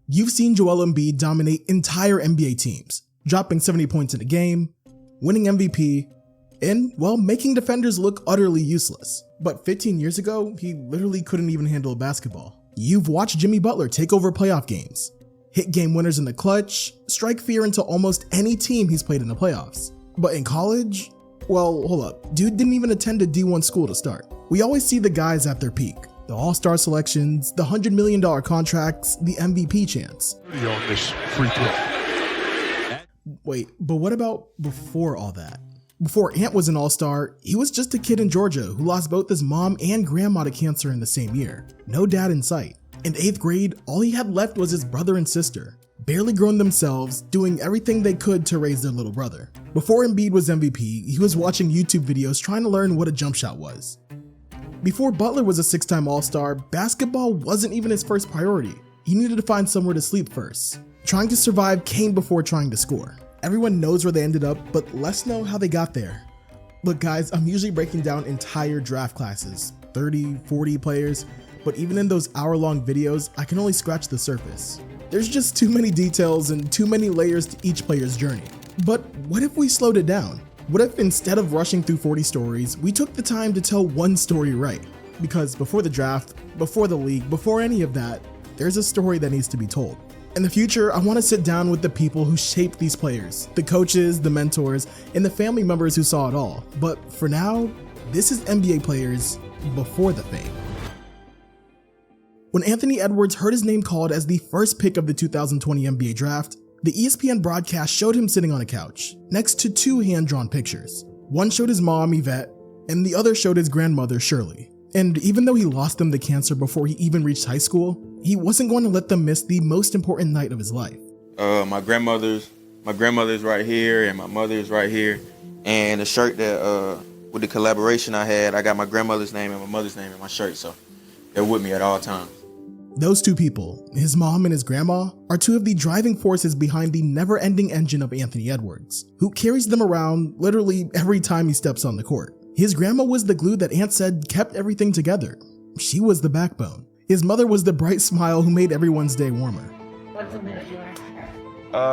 You've seen Joel Embiid dominate entire NBA teams, dropping 70 points in a game, winning MVP, and, well, making defenders look utterly useless. But 15 years ago, he literally couldn't even handle a basketball. You've watched Jimmy Butler take over playoff games, hit game winners in the clutch, strike fear into almost any team he's played in the playoffs. But in college, well, hold up, dude didn't even attend a D1 school to start. We always see the guys at their peak. The all-star selections, the $100 million contracts, the MVP chance. On this free throw. Wait, but what about before all that? Before Ant was an all-star, he was just a kid in Georgia who lost both his mom and grandma to cancer in the same year. No dad in sight. In 8th grade, all he had left was his brother and sister, barely grown themselves, doing everything they could to raise their little brother. Before Embiid was MVP, he was watching YouTube videos trying to learn what a jump shot was. Before Butler was a 6-time all-star, basketball wasn't even his first priority. He needed to find somewhere to sleep first. Trying to survive came before trying to score. Everyone knows where they ended up, but let's know how they got there. Look guys, I'm usually breaking down entire draft classes, 30, 40 players, but even in those hour-long videos, I can only scratch the surface. There's just too many details and too many layers to each player's journey. But what if we slowed it down? What if instead of rushing through 40 stories, we took the time to tell one story right? Because before the draft, before the league, before any of that, there's a story that needs to be told. In the future, I want to sit down with the people who shaped these players, the coaches, the mentors, and the family members who saw it all. But for now, this is NBA players before the fame. When Anthony Edwards heard his name called as the first pick of the 2020 NBA draft, the ESPN broadcast showed him sitting on a couch, next to two hand-drawn pictures. One showed his mom, Yvette, and the other showed his grandmother, Shirley. And even though he lost them to cancer before he even reached high school, he wasn't going to let them miss the most important night of his life. My grandmother's right here, and my mother's right here. And the shirt that, with the collaboration I got my grandmother's name and my mother's name in my shirt, so they're with me at all times. Those two people, his mom and his grandma, are two of the driving forces behind the never-ending engine of Anthony Edwards, who carries them around literally every time he steps on the court. His grandma was the glue that Ant said kept everything together. She was the backbone. His mother was the bright smile who made everyone's day warmer. What's the minute you are?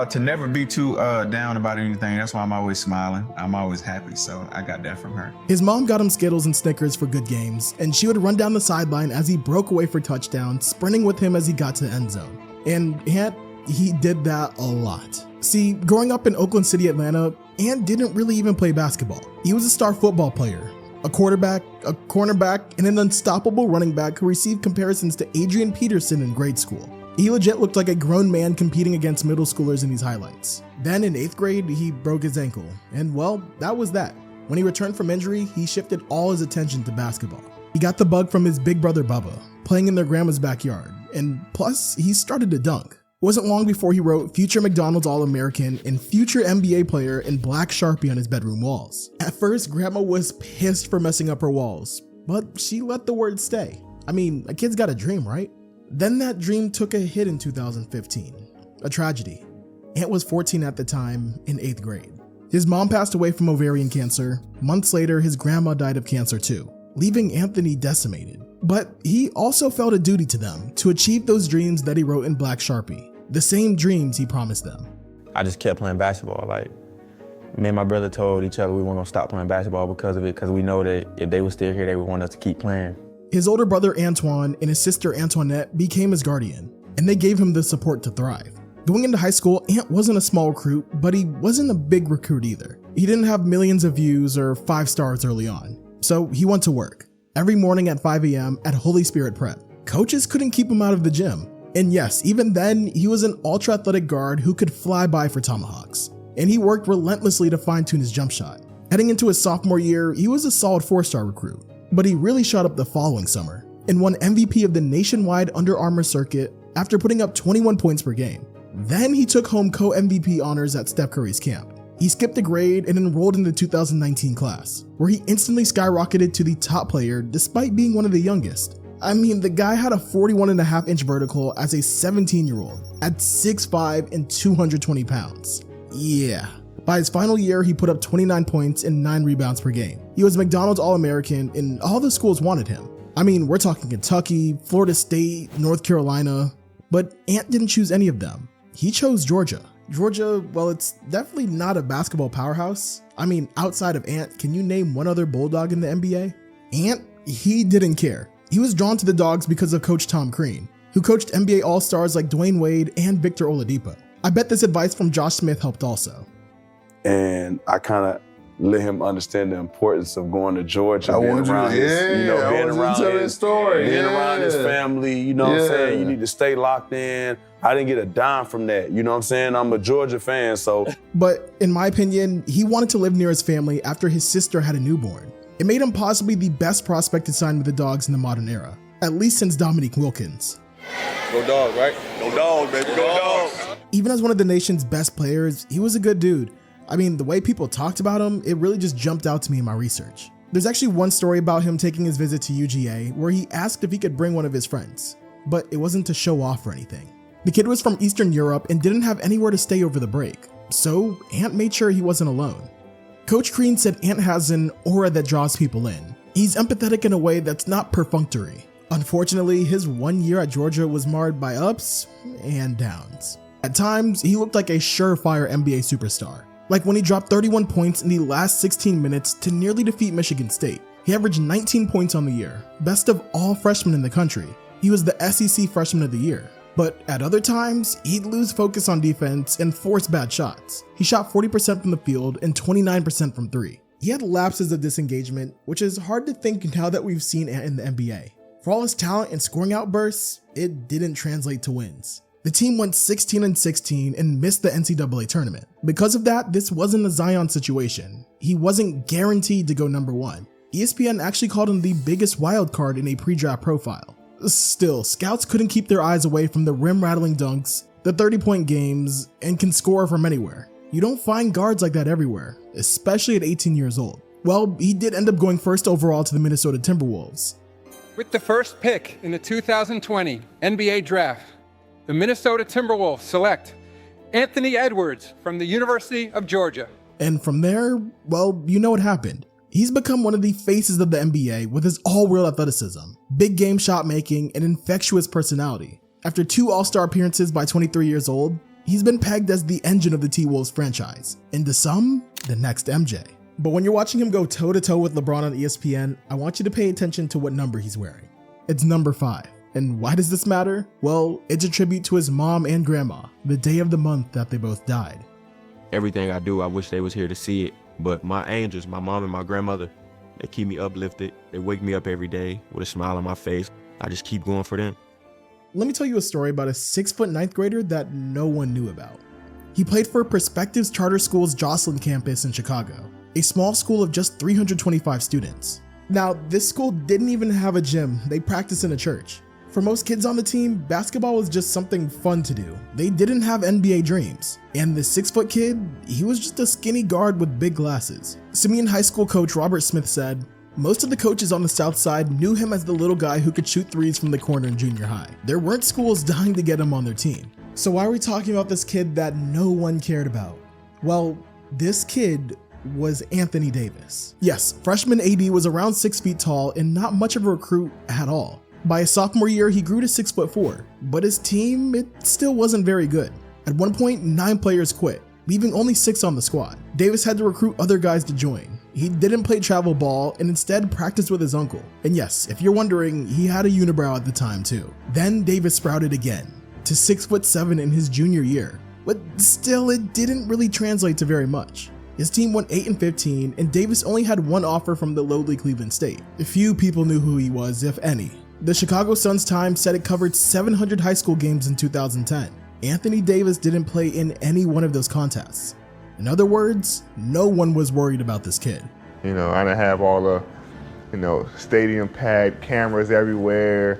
To never be too down about anything. That's why I'm always smiling. I'm always happy, so I got that from her. His mom got him Skittles and Snickers for good games, and she would run down the sideline as he broke away for touchdown, sprinting with him as he got to the end zone. And Ant, he did that a lot. See, growing up in Oakland City, Atlanta, Ant didn't really even play basketball. He was a star football player, a quarterback, a cornerback, and an unstoppable running back who received comparisons to Adrian Peterson in grade school. He legit looked like a grown man competing against middle schoolers in these highlights. Then in 8th grade, he broke his ankle, and well, that was that. When he returned from injury, he shifted all his attention to basketball. He got the bug from his big brother Bubba, playing in their grandma's backyard, and plus, he started to dunk. It wasn't long before he wrote future McDonald's All-American and future NBA player in black Sharpie on his bedroom walls. At first, grandma was pissed for messing up her walls, but she let the word stay. I mean, a kid's got a dream, right? Then that dream took a hit in 2015, a tragedy. Ant was 14 at the time, in 8th grade. His mom passed away from ovarian cancer. Months later, his grandma died of cancer too, leaving Anthony decimated. But he also felt a duty to them to achieve those dreams that he wrote in black Sharpie, the same dreams he promised them. I just kept playing basketball. Like, me and my brother told each other we weren't gonna stop playing basketball because of it, because we know that if they were still here, they would want us to keep playing. His older brother Antoine and his sister Antoinette became his guardian, and they gave him the support to thrive. Going into high school, Ant wasn't a small recruit, but he wasn't a big recruit either. He didn't have millions of views or 5 stars early on, so he went to work. Every morning at 5 a.m. at Holy Spirit Prep. Coaches couldn't keep him out of the gym. And yes, even then, he was an ultra-athletic guard who could fly by for tomahawks. And he worked relentlessly to fine-tune his jump shot. Heading into his sophomore year, he was a solid 4-star recruit. But he really shot up the following summer and won MVP of the nationwide Under Armour circuit after putting up 21 points per game. Then he took home co-MVP honors at Steph Curry's camp. He skipped a grade and enrolled in the 2019 class, where he instantly skyrocketed to the top player despite being one of the youngest. I mean, the guy had a 41.5-inch vertical as a 17-year-old at 6'5" and 220 pounds. Yeah. By his final year, he put up 29 points and 9 rebounds per game. He was McDonald's All-American and all the schools wanted him. I mean, we're talking Kentucky, Florida State, North Carolina. But Ant didn't choose any of them. He chose Georgia. Georgia, well, it's definitely not a basketball powerhouse. I mean, outside of Ant, can you name one other Bulldog in the NBA? Ant, he didn't care. He was drawn to the Dogs because of Coach Tom Crean, who coached NBA All-Stars like Dwayne Wade and Victor Oladipo. I bet this advice from Josh Smith helped also. And I kind of let him understand the importance of going to Georgia, being around his family, you know what I'm saying? You need to stay locked in. I didn't get a dime from that, you know what I'm saying? I'm a Georgia fan, so. But in my opinion, he wanted to live near his family after his sister had a newborn. It made him possibly the best prospect to sign with the Dogs in the modern era, at least since Dominique Wilkins. Go Dogs, right? Go Dogs, baby, go Dogs. Even as one of the nation's best players, he was a good dude. I mean, the way people talked about him, it really just jumped out to me in my research. There's actually one story about him taking his visit to UGA where he asked if he could bring one of his friends, but it wasn't to show off or anything. The kid was from Eastern Europe and didn't have anywhere to stay over the break, so Ant made sure he wasn't alone. Coach Crean said Ant has an aura that draws people in. He's empathetic in a way that's not perfunctory. Unfortunately, his 1 year at Georgia was marred by ups and downs. At times, he looked like a surefire NBA superstar. Like when he dropped 31 points in the last 16 minutes to nearly defeat Michigan State. He averaged 19 points on the year, best of all freshmen in the country. He was the SEC Freshman of the Year. But at other times, he'd lose focus on defense and force bad shots. He shot 40% from the field and 29% from three. He had lapses of disengagement, which is hard to think now that we've seen Ant in the NBA. For all his talent and scoring outbursts, it didn't translate to wins. The team went 16-16 and missed the NCAA tournament. Because of that, this wasn't a Zion situation. He wasn't guaranteed to go number one. ESPN actually called him the biggest wild card in a pre-draft profile. Still, scouts couldn't keep their eyes away from the rim-rattling dunks, the 30-point games, and can score from anywhere. You don't find guards like that everywhere, especially at 18 years old. Well, he did end up going first overall to the Minnesota Timberwolves. With the first pick in the 2020 NBA Draft, the Minnesota Timberwolves select Anthony Edwards from the University of Georgia. And from there, well, you know what happened. He's become one of the faces of the NBA with his all-world athleticism, big game shot making, and infectious personality. After 2 All-Star appearances by 23 years old, he's been pegged as the engine of the T-Wolves franchise, and to some, the next MJ. But when you're watching him go toe-to-toe with LeBron on ESPN, I want you to pay attention to what number he's wearing. It's number 5. And why does this matter? Well, it's a tribute to his mom and grandma, the day of the month that they both died. Everything I do, I wish they was here to see it. But my angels, my mom and my grandmother, they keep me uplifted. They wake me up every day with a smile on my face. I just keep going for them. Let me tell you a story about a 6-foot 9th grader that no one knew about. He played for Perspectives Charter School's Joslyn campus in Chicago, a small school of just 325 students. Now, this school didn't even have a gym. They practiced in a church. For most kids on the team, basketball was just something fun to do. They didn't have NBA dreams. And the 6-foot kid, he was just a skinny guard with big glasses. Simeon High School coach Robert Smith said, "Most of the coaches on the South Side knew him as the little guy who could shoot threes from the corner in junior high. There weren't schools dying to get him on their team." So why are we talking about this kid that no one cared about? Well, this kid was Anthony Davis. Yes, freshman AD was around 6 feet tall and not much of a recruit at all. By his sophomore year, he grew to 6'4", but his team, it still wasn't very good. At one point, 9 players quit, leaving only 6 on the squad. Davis had to recruit other guys to join. He didn't play travel ball and instead practiced with his uncle. And yes, if you're wondering, he had a unibrow at the time too. Then Davis sprouted again, to 6'7" in his junior year. But still, it didn't really translate to very much. His team went 8-15, and Davis only had one offer from the lowly Cleveland State. Few people knew who he was, if any. The Chicago Sun-Times said it covered 700 high school games in 2010. Anthony Davis didn't play in any one of those contests. In other words, no one was worried about this kid. You know, I didn't have all the, stadium packed cameras everywhere.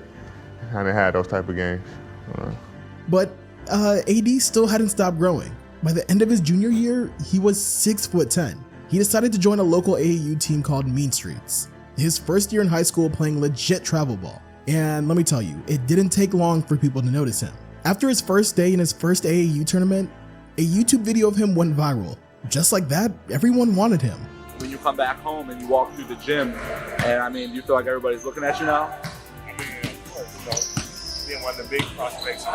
I didn't have those type of games. But AD still hadn't stopped growing. By the end of his junior year, he was 6'10". He decided to join a local AAU team called Mean Streets. His first year in high school playing legit travel ball. And let me tell you, it didn't take long for people to notice him. After his first day in his first AAU tournament, a YouTube video of him went viral. Just like that, everyone wanted him. When you come back home and you walk through the gym, and you feel like everybody's looking at you now? being one of the big prospects.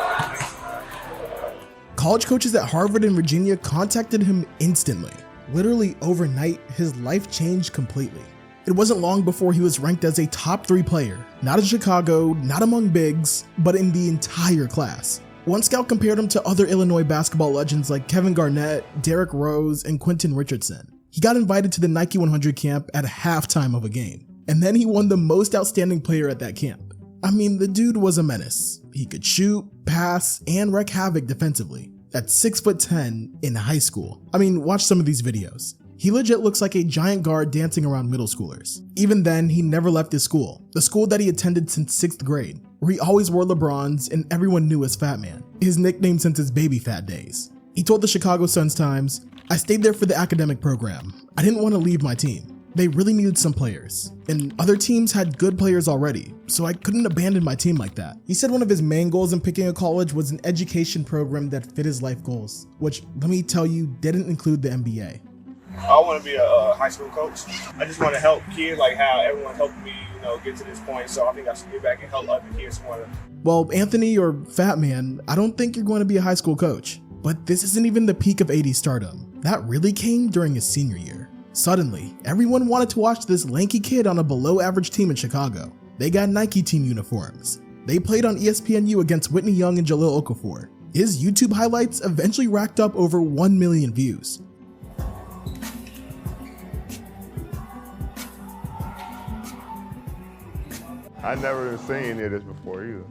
College coaches at Harvard and Virginia contacted him instantly. Literally overnight, his life changed completely. It wasn't long before he was ranked as a top 3 player, not in Chicago, not among bigs, but in the entire class. One scout compared him to other Illinois basketball legends like Kevin Garnett, Derrick Rose, and Quentin Richardson. He got invited to the Nike 100 camp at halftime of a game, and then he won the most outstanding player at that camp. I mean, the dude was a menace. He could shoot, pass, and wreak havoc defensively. At 6'10" in high school. I mean, watch some of these videos. He legit looks like a giant guard dancing around middle schoolers. Even then, he never left his school, the school that he attended since 6th grade, where he always wore LeBrons and everyone knew as Fat Man, his nickname since his baby fat days. He told the Chicago Sun-Times, "I stayed there for the academic program. I didn't want to leave my team. They really needed some players, and other teams had good players already, so I couldn't abandon my team like that." He said one of his main goals in picking a college was an education program that fit his life goals, which, let me tell you, didn't include the NBA. I want to be a high school coach. I just want to help kids like how everyone helped me, get to this point. So I think I should get back and help other kids more. Well, Anthony or Fat Man, I don't think you're going to be a high school coach. But this isn't even the peak of AD stardom. That really came during his senior year. Suddenly, everyone wanted to watch this lanky kid on a below-average team in Chicago. They got Nike team uniforms. They played on ESPNU against Whitney Young and Jahlil Okafor. His YouTube highlights eventually racked up over 1 million views. I never seen any of this before either.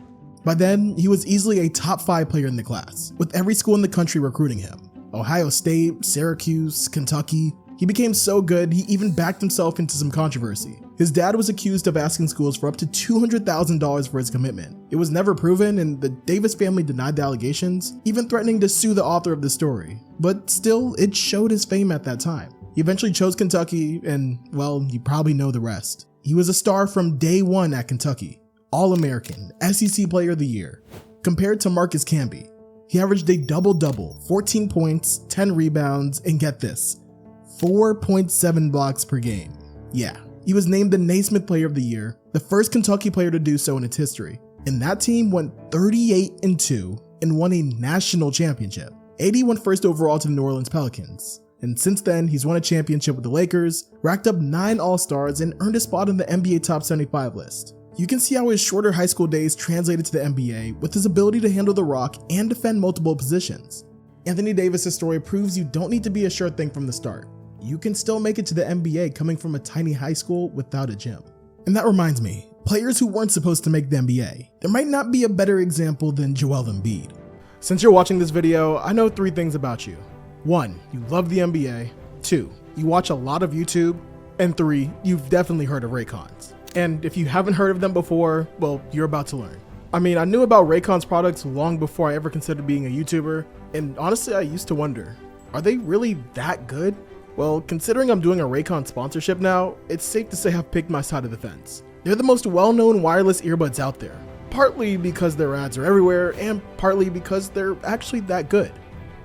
By then, he was easily a top 5 player in the class, with every school in the country recruiting him. Ohio State, Syracuse, Kentucky. He became so good, he even backed himself into some controversy. His dad was accused of asking schools for up to $200,000 for his commitment. It was never proven, and the Davis family denied the allegations, even threatening to sue the author of the story. But still, it showed his fame at that time. He eventually chose Kentucky, and, well, you probably know the rest. He was a star from day one at Kentucky. All-American, SEC Player of the Year. Compared to Marcus Camby, he averaged a double-double, 14 points, 10 rebounds, and get this, 4.7 blocks per game. Yeah, he was named the Naismith Player of the Year, the first Kentucky player to do so in its history. And that team went 38-2 and won a national championship. AD went first overall to the New Orleans Pelicans. And since then, he's won a championship with the Lakers, racked up 9 All-Stars, and earned a spot on the NBA Top 75 list. You can see how his shorter high school days translated to the NBA with his ability to handle the rock and defend multiple positions. Anthony Davis' story proves you don't need to be a sure thing from the start. You can still make it to the NBA coming from a tiny high school without a gym. And that reminds me, players who weren't supposed to make the NBA. There might not be a better example than Joel Embiid. Since you're watching this video, I know 3 things about you. 1, you love the NBA. 2, you watch a lot of YouTube. And 3, you've definitely heard of Raycons. And if you haven't heard of them before, well, you're about to learn. I mean, I knew about Raycon's products long before I ever considered being a YouTuber, and honestly, I used to wonder, are they really that good? Well, considering I'm doing a Raycon sponsorship now, it's safe to say I've picked my side of the fence. They're the most well-known wireless earbuds out there, partly because their ads are everywhere, and partly because they're actually that good.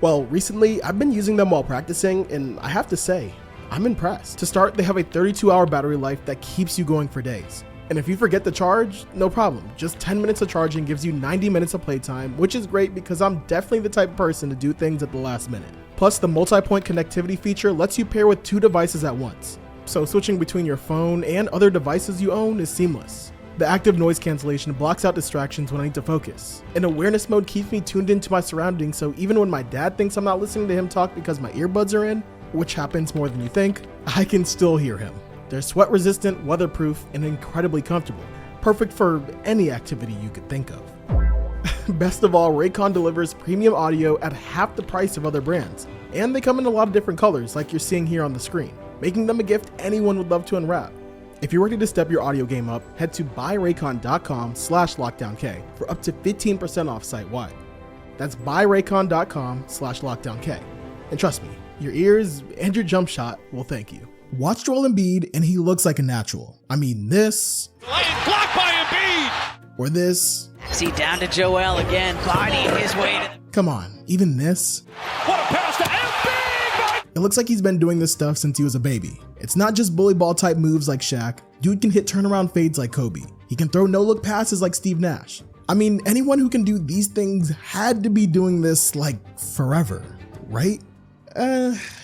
Well, recently, I've been using them while practicing, and I have to say, I'm impressed. To start, they have a 32-hour battery life that keeps you going for days. And if you forget to charge, no problem. Just 10 minutes of charging gives you 90 minutes of playtime, which is great because I'm definitely the type of person to do things at the last minute. Plus, the multi-point connectivity feature lets you pair with 2 devices at once. So switching between your phone and other devices you own is seamless. The active noise cancellation blocks out distractions when I need to focus. And awareness mode keeps me tuned into my surroundings, so even when my dad thinks I'm not listening to him talk because my earbuds are in, which happens more than you think, I can still hear him. They're sweat resistant, weatherproof, and incredibly comfortable. Perfect for any activity you could think of. Best of all, Raycon delivers premium audio at half the price of other brands. And they come in a lot of different colors like you're seeing here on the screen, making them a gift anyone would love to unwrap. If you're ready to step your audio game up, head to buyraycon.com/lockdownkay for up to 15% off site-wide. That's buyraycon.com/lockdownkay. And trust me, your ears and your jump shot will thank you. Watch Joel Embiid and he looks like a natural. I mean this. Blocked by Embiid! Or this. See, down to Joel again, fighting his way to... Come on, even this. What a pass to Embiid! It looks like he's been doing this stuff since he was a baby. It's not just bully ball type moves like Shaq. Dude can hit turnaround fades like Kobe. He can throw no-look passes like Steve Nash. I mean, anyone who can do these things had to be doing this like forever, right?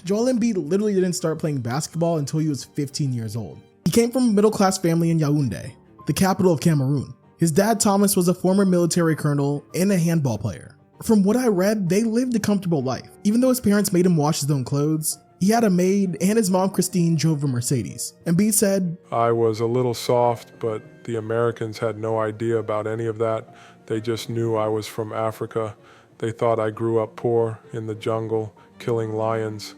Joel Embiid literally didn't start playing basketball until he was 15 years old. He came from a middle-class family in Yaoundé, the capital of Cameroon. His dad, Thomas, was a former military colonel and a handball player. From what I read, they lived a comfortable life. Even though his parents made him wash his own clothes, he had a maid, and his mom, Christine, drove a Mercedes. Embiid said, "I was a little soft, but the Americans had no idea about any of that. They just knew I was from Africa. They thought I grew up poor in the jungle, killing lions."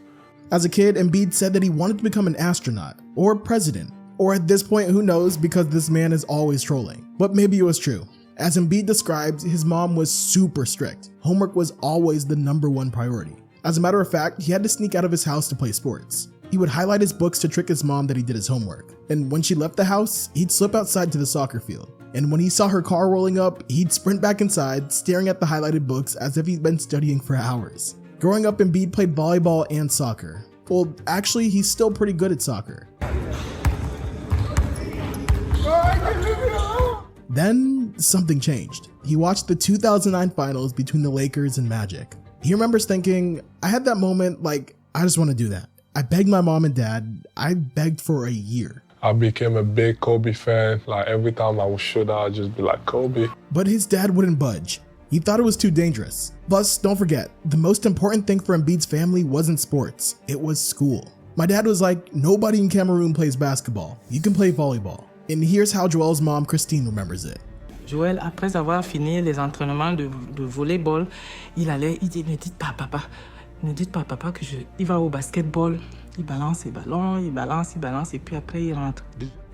As a kid, Embiid said that he wanted to become an astronaut, or president, or at this point, who knows, because this man is always trolling. But maybe it was true. As Embiid describes, his mom was super strict. Homework was always the #1 priority. As a matter of fact, he had to sneak out of his house to play sports. He would highlight his books to trick his mom that he did his homework. And when she left the house, he'd slip outside to the soccer field. And when he saw her car rolling up, he'd sprint back inside, staring at the highlighted books as if he'd been studying for hours. Growing up, Embiid played volleyball and soccer. Well, actually, he's still pretty good at soccer. Then, something changed. He watched the 2009 finals between the Lakers and Magic. He remembers thinking, I had that moment, like, I just want to do that. I begged my mom and dad. I begged for a year. I became a big Kobe fan. Like every time I would shoot out, I'd just be like, Kobe. But his dad wouldn't budge. He thought it was too dangerous. Plus, don't forget, the most important thing for Embiid's family wasn't sports, it was school. My dad was like, nobody in Cameroon plays basketball. You can play volleyball. And here's how Joel's mom, Christine, remembers it. Joël, après avoir fini les entraînements de volleyball, il dit, ne dites pas à papa que il va au basketball. Il balance les ballons, il balance, et puis après il rentre.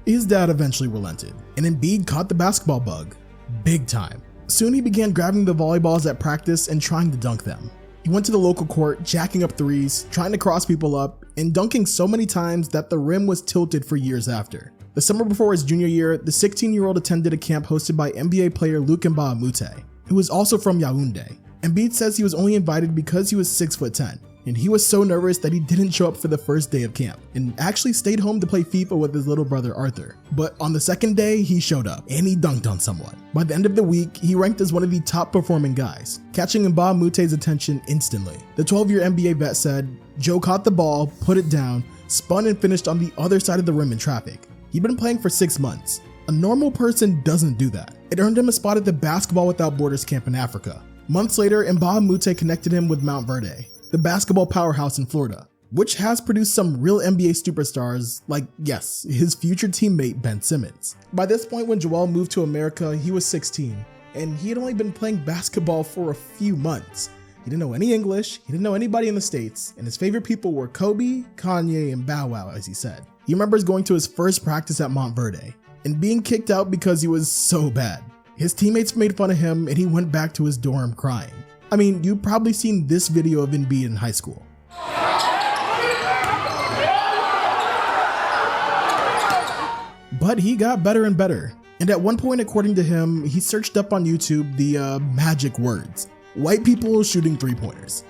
His dad eventually relented, and Embiid caught the basketball bug. Big time. Soon he began grabbing the volleyballs at practice and trying to dunk them. He went to the local court, jacking up threes, trying to cross people up, and dunking so many times that the rim was tilted for years after. The summer before his junior year, the 16-year-old attended a camp hosted by NBA player Luc Mbah-a-Moute, who was also from Yaoundé. Embiid says he was only invited because he was 6'10", and he was so nervous that he didn't show up for the first day of camp, and actually stayed home to play FIFA with his little brother Arthur. But on the second day, he showed up, and he dunked on someone. By the end of the week, he ranked as one of the top performing guys, catching Mbah-a-Moute's attention instantly. The 12-year NBA vet said, Joe caught the ball, put it down, spun and finished on the other side of the rim in traffic. He'd been playing for 6 months. A normal person doesn't do that. It earned him a spot at the Basketball Without Borders camp in Africa. Months later, Mbah-a-Moute connected him with Mount Verde, the basketball powerhouse in Florida, which has produced some real NBA superstars like, yes, his future teammate Ben Simmons. By this point, when Joel moved to America, he was 16, and he had only been playing basketball for a few months. He didn't know any English, he didn't know anybody in the States, and his favorite people were Kobe, Kanye, and Bow Wow, as he said. He remembers going to his first practice at Mount Verde, and being kicked out because he was so bad. His teammates made fun of him, and he went back to his dorm crying. I mean, you've probably seen this video of Embiid in high school. But he got better and better. And at one point, according to him, he searched up on YouTube the magic words: white people shooting three-pointers.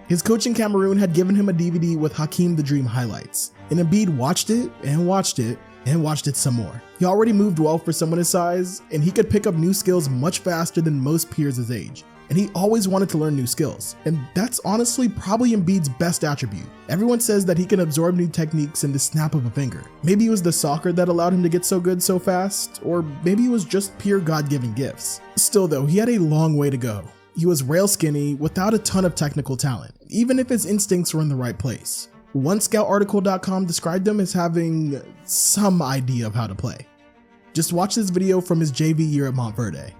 His coach in Cameroon had given him a DVD with Hakeem the Dream highlights, and Embiid watched it and watched it and watched it some more. He already moved well for someone his size, and he could pick up new skills much faster than most peers his age. And he always wanted to learn new skills, and that's honestly probably Embiid's best attribute. Everyone says that he can absorb new techniques in the snap of a finger. Maybe it was the soccer that allowed him to get so good so fast, or maybe it was just pure God-given gifts. Still though, he had a long way to go. He was rail skinny without a ton of technical talent, even if his instincts were in the right place. OneScoutArticle.com described him as having some idea of how to play. Just watch this video from his JV year at Mount Verde.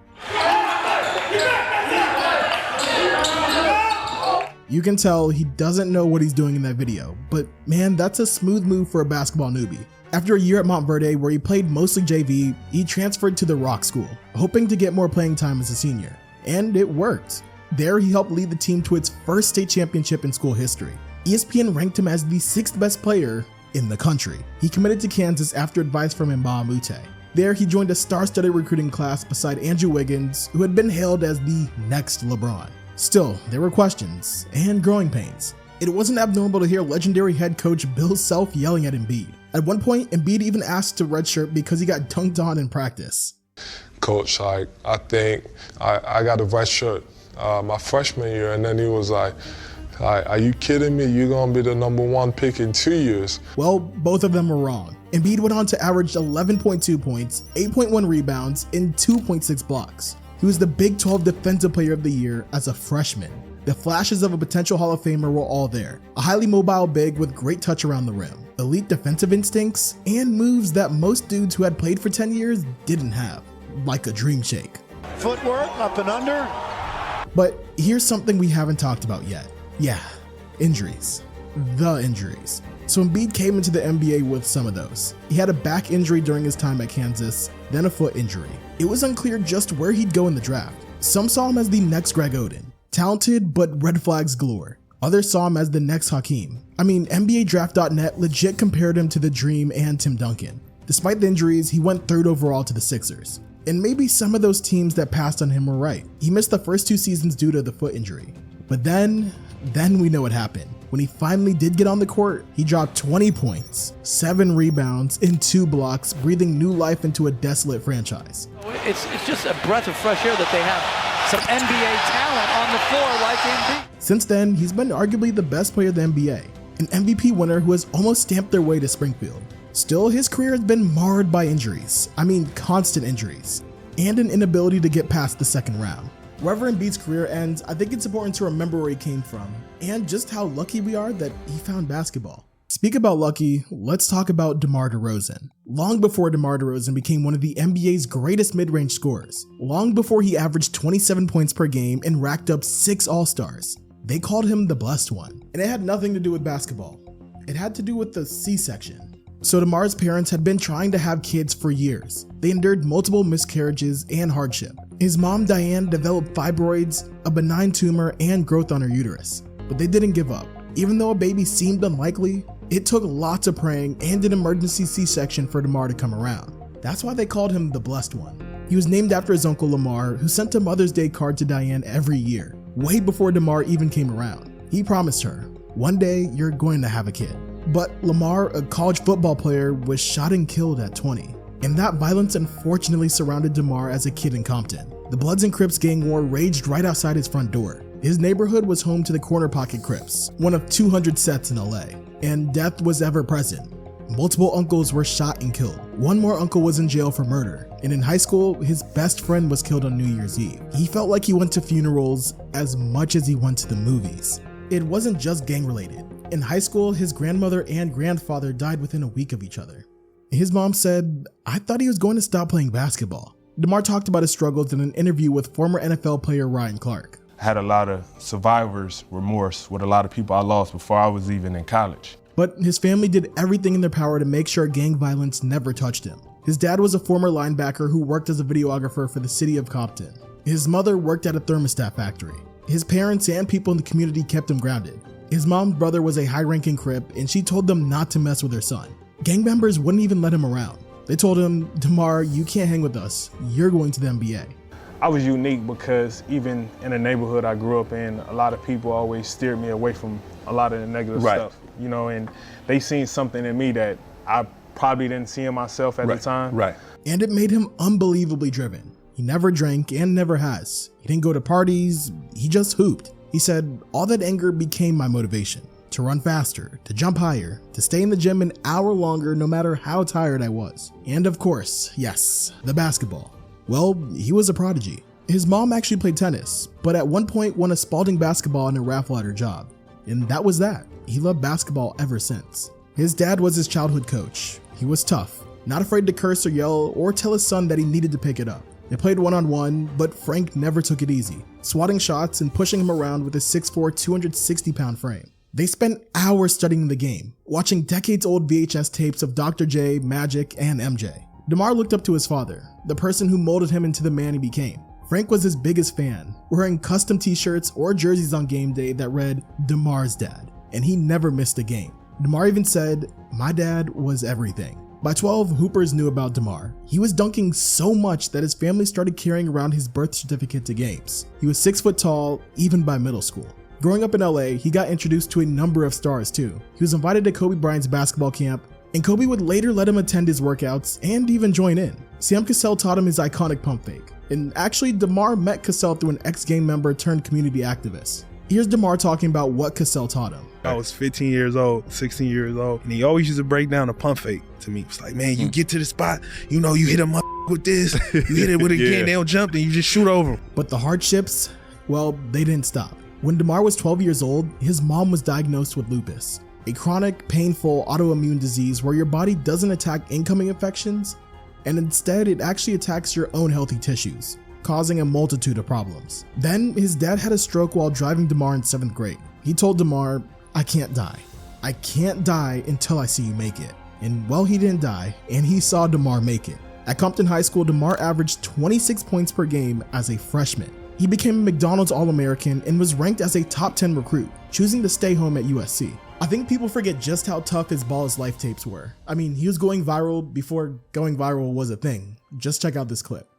You can tell he doesn't know what he's doing in that video, but man, that's a smooth move for a basketball newbie. After a year at Mount Verde where he played mostly JV, he transferred to the Rock School, hoping to get more playing time as a senior. And it worked. There he helped lead the team to its first state championship in school history. ESPN ranked him as the 6th best player in the country. He committed to Kansas after advice from Mbah-a-Moute. There he joined a star-studded recruiting class beside Andrew Wiggins, who had been hailed as the next LeBron. Still, there were questions and growing pains. It wasn't abnormal to hear legendary head coach Bill Self yelling at Embiid. At one point, Embiid even asked to redshirt because he got dunked on in practice. Coach, like, I think I got a red shirt my freshman year, and then he was like, are you kidding me? You're going to be the #1 pick in 2 years. Well, both of them were wrong. Embiid went on to average 11.2 points, 8.1 rebounds, and 2.6 blocks. He was the Big 12 Defensive Player of the Year as a freshman. The flashes of a potential Hall of Famer were all there. A highly mobile big with great touch around the rim, elite defensive instincts, and moves that most dudes who had played for 10 years didn't have, like a dream shake. Footwork, up and under. But here's something we haven't talked about yet. Yeah, injuries. The injuries. So Embiid came into the NBA with some of those. He had a back injury during his time at Kansas, then a foot injury. It was unclear just where he'd go in the draft. Some saw him as the next Greg Oden. Talented, but red flags galore. Others saw him as the next Hakeem. I mean, NBADraft.net legit compared him to the Dream and Tim Duncan. Despite the injuries, he went 3rd overall to the Sixers. And maybe some of those teams that passed on him were right. He missed the first 2 seasons due to the foot injury. But then we know what happened. When he finally did get on the court, he dropped 20 points, 7 rebounds, and 2 blocks, breathing new life into a desolate franchise. It's just a breath of fresh air that they have some NBA talent on the floor like Embiid. Since then, he's been arguably the best player of the NBA, an MVP winner who has almost stamped their way to Springfield. Still, his career has been marred by injuries, constant injuries, and an inability to get past the second round. Wherever Embiid's career ends, I think it's important to remember where he came from, and just how lucky we are that he found basketball. Speak about lucky, let's talk about DeMar DeRozan. Long before DeMar DeRozan became one of the NBA's greatest mid-range scorers, long before he averaged 27 points per game and racked up 6 All-Stars, they called him the Blessed One. And it had nothing to do with basketball. It had to do with the C-section. So DeMar's parents had been trying to have kids for years. They endured multiple miscarriages and hardship. His mom, Diane, developed fibroids, a benign tumor, and growth on her uterus. But they didn't give up. Even though a baby seemed unlikely, it took lots of praying and an emergency C-section for DeMar to come around. That's why they called him the Blessed One. He was named after his uncle Lamar, who sent a Mother's Day card to Diane every year, way before DeMar even came around. He promised her, one day you're going to have a kid. But Lamar, a college football player, was shot and killed at 20. And that violence unfortunately surrounded DeMar as a kid in Compton. The Bloods and Crips gang war raged right outside his front door. His neighborhood was home to the Corner Pocket Crips, one of 200 sets in LA, and death was ever present. Multiple uncles were shot and killed. One more uncle was in jail for murder, and in high school, his best friend was killed on New Year's Eve. He felt like he went to funerals as much as he went to the movies. It wasn't just gang related. In high school, his grandmother and grandfather died within a week of each other. His mom said, "I thought he was going to stop playing basketball." DeMar talked about his struggles in an interview with former NFL player Ryan Clark. I had a lot of survivor's remorse with a lot of people I lost before I was even in college. But his family did everything in their power to make sure gang violence never touched him. His dad was a former linebacker who worked as a videographer for the city of Compton. His mother worked at a thermostat factory. His parents and people in the community kept him grounded. His mom's brother was a high-ranking Crip, and she told them not to mess with her son. Gang members wouldn't even let him around. They told him, "DeMar, you can't hang with us. You're going to the NBA." I was unique because even in the neighborhood I grew up in, a lot of people always steered me away from a lot of the negative stuff, you know, and they seen something in me that I probably didn't see in myself at the time. And it made him unbelievably driven. He never drank and never has. He didn't go to parties, he just hooped. He said, "All that anger became my motivation. To run faster, to jump higher, to stay in the gym an hour longer no matter how tired I was." And of course, yes, the basketball. Well, he was a prodigy. His mom actually played tennis, but at one point won a Spalding basketball and a raffle at her job. And that was that. He loved basketball ever since. His dad was his childhood coach. He was tough, not afraid to curse or yell or tell his son that he needed to pick it up. They played one-on-one, but Frank never took it easy, swatting shots and pushing him around with his 6'4", 260-pound frame. They spent hours studying the game, watching decades-old VHS tapes of Dr. J, Magic, and MJ. DeMar looked up to his father, the person who molded him into the man he became. Frank was his biggest fan, wearing custom t-shirts or jerseys on game day that read DeMar's dad, and he never missed a game. DeMar even said, "My dad was everything." By 12, hoopers knew about DeMar. He was dunking so much that his family started carrying around his birth certificate to games. He was 6 foot tall, even by middle school. Growing up in LA, he got introduced to a number of stars too. He was invited to Kobe Bryant's basketball camp, and Kobe would later let him attend his workouts and even join in. Sam Cassell taught him his iconic pump fake, and actually DeMar met Cassell through an ex-gang member turned community activist. Here's DeMar talking about what Cassell taught him. I was 15 years old, 16 years old, and he always used to break down a pump fake to me. It's like, man, you get to the spot, you know, you hit him up with this, you hit it with it again, they don't jump, and you just shoot over them. But the hardships, well, they didn't stop. When DeMar was 12 years old, his mom was diagnosed with lupus, a chronic, painful autoimmune disease where your body doesn't attack incoming infections, and instead it actually attacks your own healthy tissues, causing a multitude of problems. Then his dad had a stroke while driving DeMar in 7th grade. He told DeMar, "I can't die. I can't die until I see you make it." And well, he didn't die, and he saw DeMar make it. At Compton High School, DeMar averaged 26 points per game as a freshman. He became a McDonald's All-American and was ranked as a top 10 recruit, choosing to stay home at USC. I think people forget just how tough his Ball is Life tapes were. I mean, he was going viral before going viral was a thing. Just check out this clip.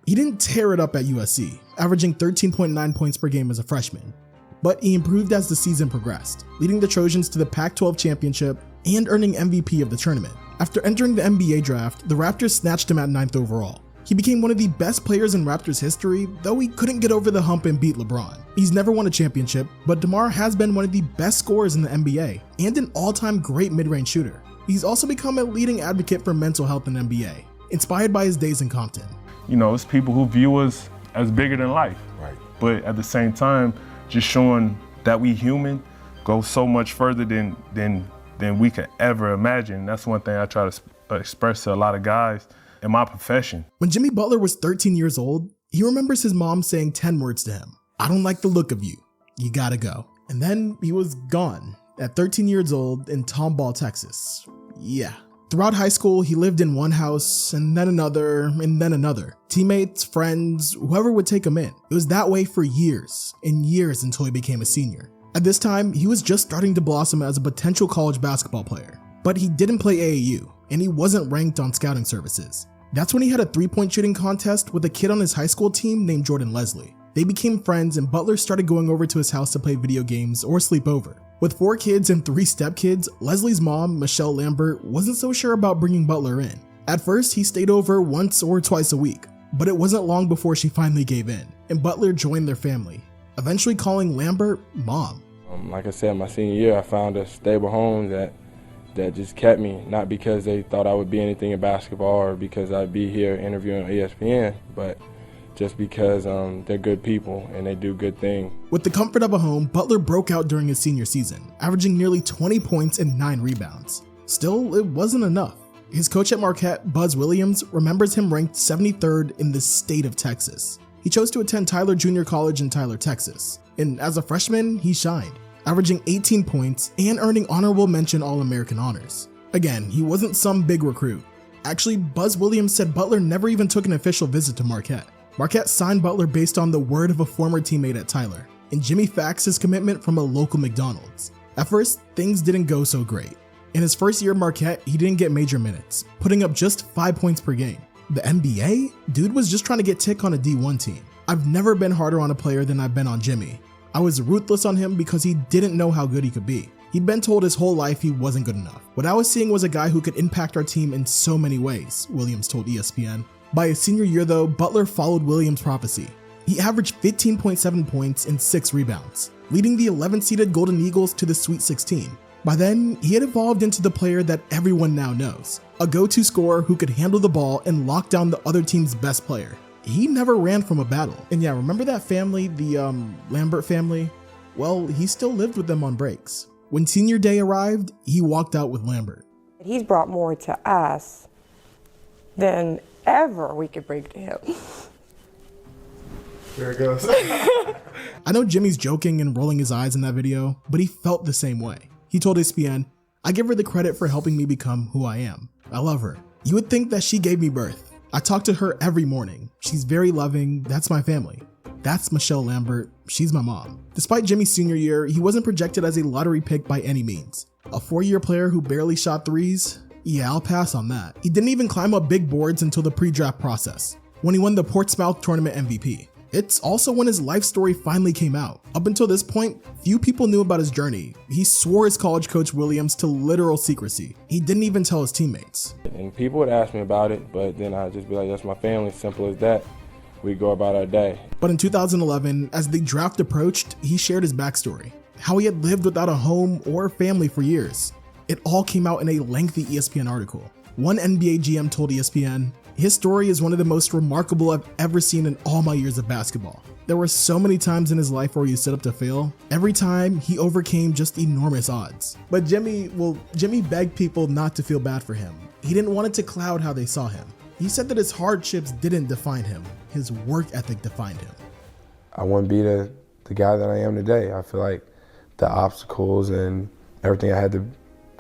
He didn't tear it up at USC, averaging 13.9 points per game as a freshman, but he improved as the season progressed, leading the Trojans to the Pac-12 championship and earning MVP of the tournament. After entering the NBA draft, the Raptors snatched him at 9th overall. He became one of the best players in Raptors history, though he couldn't get over the hump and beat LeBron. He's never won a championship, but DeMar has been one of the best scorers in the NBA and an all-time great mid-range shooter. He's also become a leading advocate for mental health in the NBA, inspired by his days in Compton. You know, it's people who view us as bigger than life. Right. But at the same time, just showing that we human goes so much further than we could ever imagine. That's one thing I try to express to a lot of guys in my profession. When Jimmy Butler was 13 years old, he remembers his mom saying 10 words to him. "I don't like the look of you. You gotta go." And then he was gone at 13 years old in Tomball, Texas. Yeah. Throughout high school, he lived in one house, and then another, and then another. Teammates, friends, whoever would take him in. It was that way for years and years until he became a senior. At this time, he was just starting to blossom as a potential college basketball player. But he didn't play AAU, and he wasn't ranked on scouting services. That's when he had a 3-point shooting contest with a kid on his high school team named Jordan Leslie. They became friends, and Butler started going over to his house to play video games or sleep over. With 4 kids and 3 stepkids, Leslie's mom, Michelle Lambert, wasn't so sure about bringing Butler in. At first, he stayed over once or twice a week, but it wasn't long before she finally gave in, and Butler joined their family, eventually calling Lambert Mom. Like I said, my senior year, I found a stable home that just kept me, not because they thought I would be anything in basketball or because I'd be here interviewing on ESPN, but just because they're good people and they do good things. With the comfort of a home, Butler broke out during his senior season, averaging nearly 20 points and 9 rebounds. Still, it wasn't enough. His coach at Marquette, Buzz Williams, remembers him ranked 73rd in the state of Texas. He chose to attend Tyler Junior College in Tyler, Texas, and as a freshman, he shined, averaging 18 points and earning honorable mention All-American honors. Again, he wasn't some big recruit. Actually, Buzz Williams said Butler never even took an official visit to Marquette. Marquette signed Butler based on the word of a former teammate at Tyler, and Jimmy faxed his commitment from a local McDonald's. At first, things didn't go so great. In his first year at Marquette, he didn't get major minutes, putting up just 5 points per game. The NBA? Dude was just trying to get tick on a D1 team. I've never been harder on a player than I've been on Jimmy. I was ruthless on him because he didn't know how good he could be. He'd been told his whole life he wasn't good enough. What I was seeing was a guy who could impact our team in so many ways, Williams told ESPN. By his senior year though, Butler followed Williams' prophecy. He averaged 15.7 points and 6 rebounds, leading the 11th-seeded Golden Eagles to the Sweet 16. By then, he had evolved into the player that everyone now knows, a go-to scorer who could handle the ball and lock down the other team's best player. He never ran from a battle. And yeah, remember that family, the Lambert family? Well, he still lived with them on breaks. When senior day arrived, he walked out with Lambert. He's brought more to us than ever we could bring to him. There it goes. I know Jimmy's joking and rolling his eyes in that video, but he felt the same way. He told ESPN, "I give her the credit for helping me become who I am. I love her. You would think that she gave me birth. I talk to her every morning. She's very loving. That's my family. That's Michelle Lambert. She's my mom." Despite Jimmy's senior year, he wasn't projected as a lottery pick by any means. A 4-year player who barely shot threes? Yeah, I'll pass on that. He didn't even climb up big boards until the pre-draft process, when he won the Portsmouth tournament MVP. It's also when his life story finally came out. Up until this point, few people knew about his journey. He swore his college coach Williams to literal secrecy. He didn't even tell his teammates. And people would ask me about it, but then I'd just be like, that's my family, simple as that. We go about our day. But in 2011, as the draft approached, he shared his backstory. How he had lived without a home or family for years. It all came out in a lengthy ESPN article. One NBA GM told ESPN, "His story is one of the most remarkable I've ever seen in all my years of basketball. There were so many times in his life where he set up to fail. Every time, he overcame just enormous odds." But Jimmy begged people not to feel bad for him. He didn't want it to cloud how they saw him. He said that his hardships didn't define him. His work ethic defined him. I wouldn't be the guy that I am today. I feel like the obstacles and everything I had to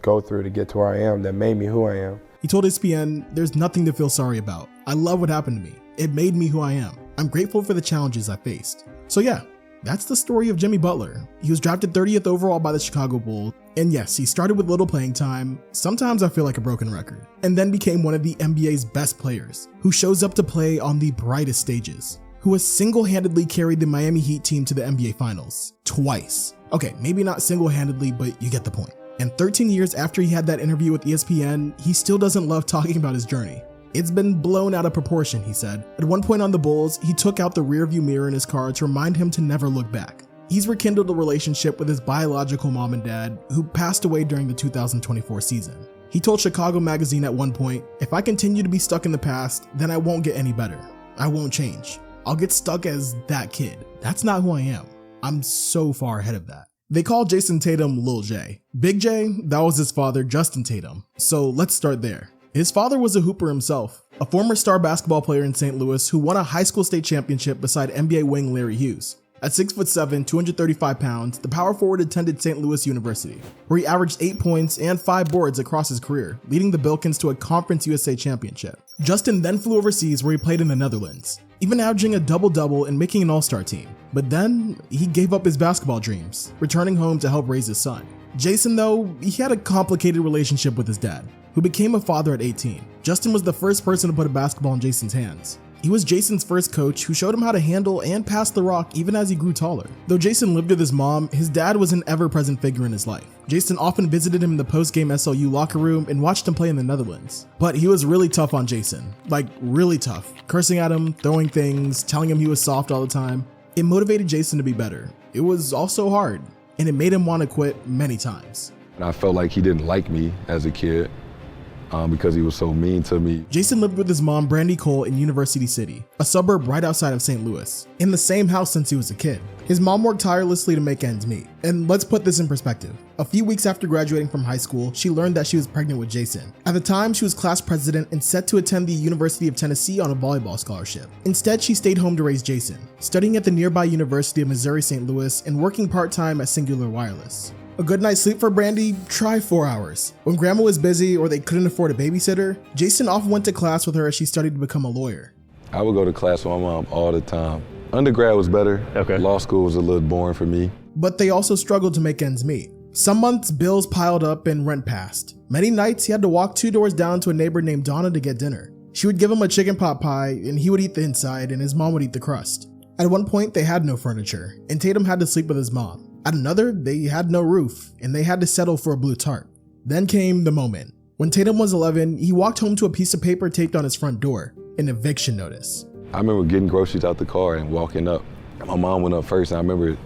go through to get to where I am that made me who I am. He told ESPN, "There's nothing to feel sorry about. I love what happened to me. It made me who I am. I'm grateful for the challenges I faced." So yeah, that's the story of Jimmy Butler. He was drafted 30th overall by the Chicago Bulls. And yes, he started with little playing time. Sometimes I feel like a broken record. And then became one of the NBA's best players, who shows up to play on the brightest stages, who has single-handedly carried the Miami Heat team to the NBA Finals twice. Okay, maybe not single-handedly, but you get the point. And 13 years after he had that interview with ESPN, he still doesn't love talking about his journey. "It's been blown out of proportion," he said. At one point on the Bulls, he took out the rearview mirror in his car to remind him to never look back. He's rekindled a relationship with his biological mom and dad, who passed away during the 2024 season. He told Chicago Magazine at one point, "If I continue to be stuck in the past, then I won't get any better. I won't change. I'll get stuck as that kid. That's not who I am. I'm so far ahead of that." They call Jason Tatum Lil J. Big J, that was his father, Justin Tatum. So let's start there. His father was a hooper himself, a former star basketball player in St. Louis who won a high school state championship beside NBA wing Larry Hughes. At 6'7", 235 pounds, the power forward attended St. Louis University, where he averaged 8 points and 5 boards across his career, leading the Billikens to a Conference USA championship. Justin then flew overseas where he played in the Netherlands, even averaging a double-double and making an all-star team. But then, he gave up his basketball dreams, returning home to help raise his son. Jason, though, he had a complicated relationship with his dad, who became a father at 18. Justin was the first person to put a basketball in Jason's hands. He was Jason's first coach who showed him how to handle and pass the rock even as he grew taller. Though Jason lived with his mom, his dad was an ever-present figure in his life. Jason often visited him in the post-game SLU locker room and watched him play in the Netherlands. But he was really tough on Jason, like really tough, cursing at him, throwing things, telling him he was soft all the time. It motivated Jason to be better. It was also hard, and it made him want to quit many times. And I felt like he didn't like me as a kid. Because he was so mean to me. Jason lived with his mom, Brandy Cole, in University City, a suburb right outside of St. Louis, in the same house since he was a kid. His mom worked tirelessly to make ends meet. And let's put this in perspective. A few weeks after graduating from high school, she learned that she was pregnant with Jason. At the time, she was class president and set to attend the University of Tennessee on a volleyball scholarship. Instead, she stayed home to raise Jason, studying at the nearby University of Missouri St. Louis and working part-time at Singular Wireless. A good night's sleep for Brandy? Try 4 hours. When grandma was busy or they couldn't afford a babysitter, Jason often went to class with her as she studied to become a lawyer. I would go to class with my mom all the time. Undergrad was better. Okay. Law school was a little boring for me. But they also struggled to make ends meet. Some months, bills piled up and rent passed. Many nights, he had to walk 2 doors down to a neighbor named Donna to get dinner. She would give him a chicken pot pie, and he would eat the inside, and his mom would eat the crust. At one point, they had no furniture, and Tatum had to sleep with his mom. At another, they had no roof, and they had to settle for a blue tarp. Then came the moment. When Tatum was 11, he walked home to a piece of paper taped on his front door, an eviction notice. I remember getting groceries out the car and walking up. My mom went up first, and I remember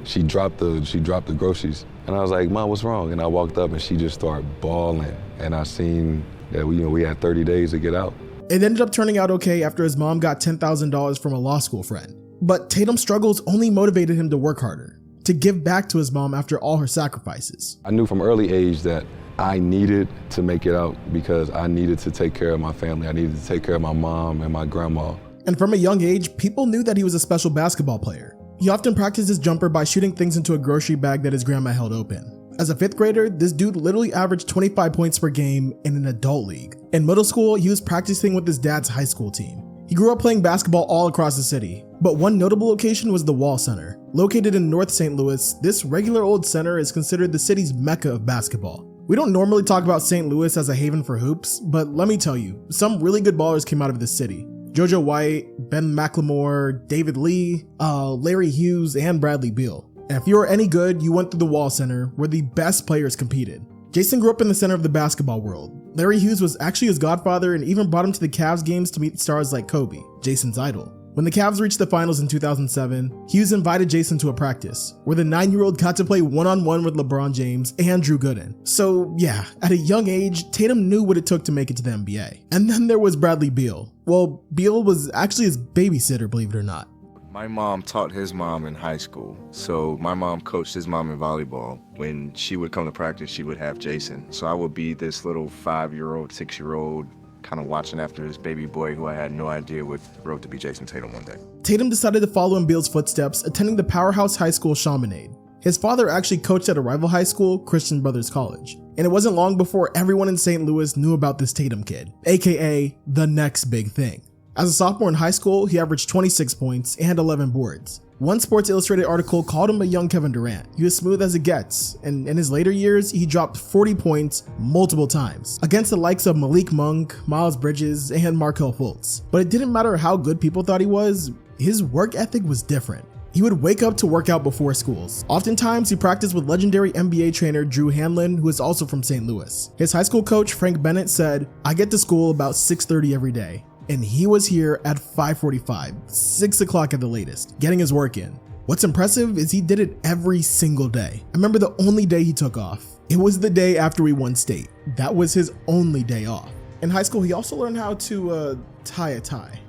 she dropped the groceries. And I was like, "Mom, what's wrong?" And I walked up, and she just started bawling. And I seen that we had 30 days to get out. It ended up turning out okay after his mom got $10,000 from a law school friend. But Tatum's struggles only motivated him to work harder, to give back to his mom after all her sacrifices. I knew from early age that I needed to make it out because I needed to take care of my family. I needed to take care of my mom and my grandma. And from a young age, people knew that he was a special basketball player. He often practiced his jumper by shooting things into a grocery bag that his grandma held open. As a 5th grader, this dude literally averaged 25 points per game in an adult league. In middle school, he was practicing with his dad's high school team. He grew up playing basketball all across the city, but one notable location was the Wall Center. Located in North St. Louis, this regular old center is considered the city's mecca of basketball. We don't normally talk about St. Louis as a haven for hoops, but let me tell you, some really good ballers came out of this city. JoJo White, Ben McLemore, David Lee, Larry Hughes, and Bradley Beal. And if you were any good, you went through the Wall Center, where the best players competed. Jason grew up in the center of the basketball world. Larry Hughes was actually his godfather and even brought him to the Cavs games to meet stars like Kobe, Jason's idol. When the Cavs reached the finals in 2007, Hughes invited Jason to a practice, where the 9-year-old got to play one-on-one with LeBron James and Drew Gooden. So yeah, at a young age, Tatum knew what it took to make it to the NBA. And then there was Bradley Beal. Well, Beal was actually his babysitter, believe it or not. My mom taught his mom in high school, so my mom coached his mom in volleyball. When she would come to practice, she would have Jason. So I would be this little 5-year-old, 6-year-old, kind of watching after this baby boy who I had no idea would grow to be Jason Tatum one day. Tatum decided to follow in Beal's footsteps, attending the powerhouse high school Chaminade. His father actually coached at a rival high school, Christian Brothers College. And it wasn't long before everyone in St. Louis knew about this Tatum kid, aka the next big thing. As a sophomore in high school, he averaged 26 points and 11 boards. One Sports Illustrated article called him a young Kevin Durant. He was smooth as it gets, and in his later years, he dropped 40 points multiple times against the likes of Malik Monk, Miles Bridges, and Markelle Fultz. But it didn't matter how good people thought he was, his work ethic was different. He would wake up to work out before schools. Oftentimes, he practiced with legendary NBA trainer Drew Hanlon, who is also from St. Louis. His high school coach, Frank Bennett, said, "I get to school about 6:30 every day." And he was here at 5:45, 6 o'clock at the latest, getting his work in. What's impressive is he did it every single day. I remember the only day he took off. It was the day after we won state. That was his only day off. In high school, he also learned how to tie a tie.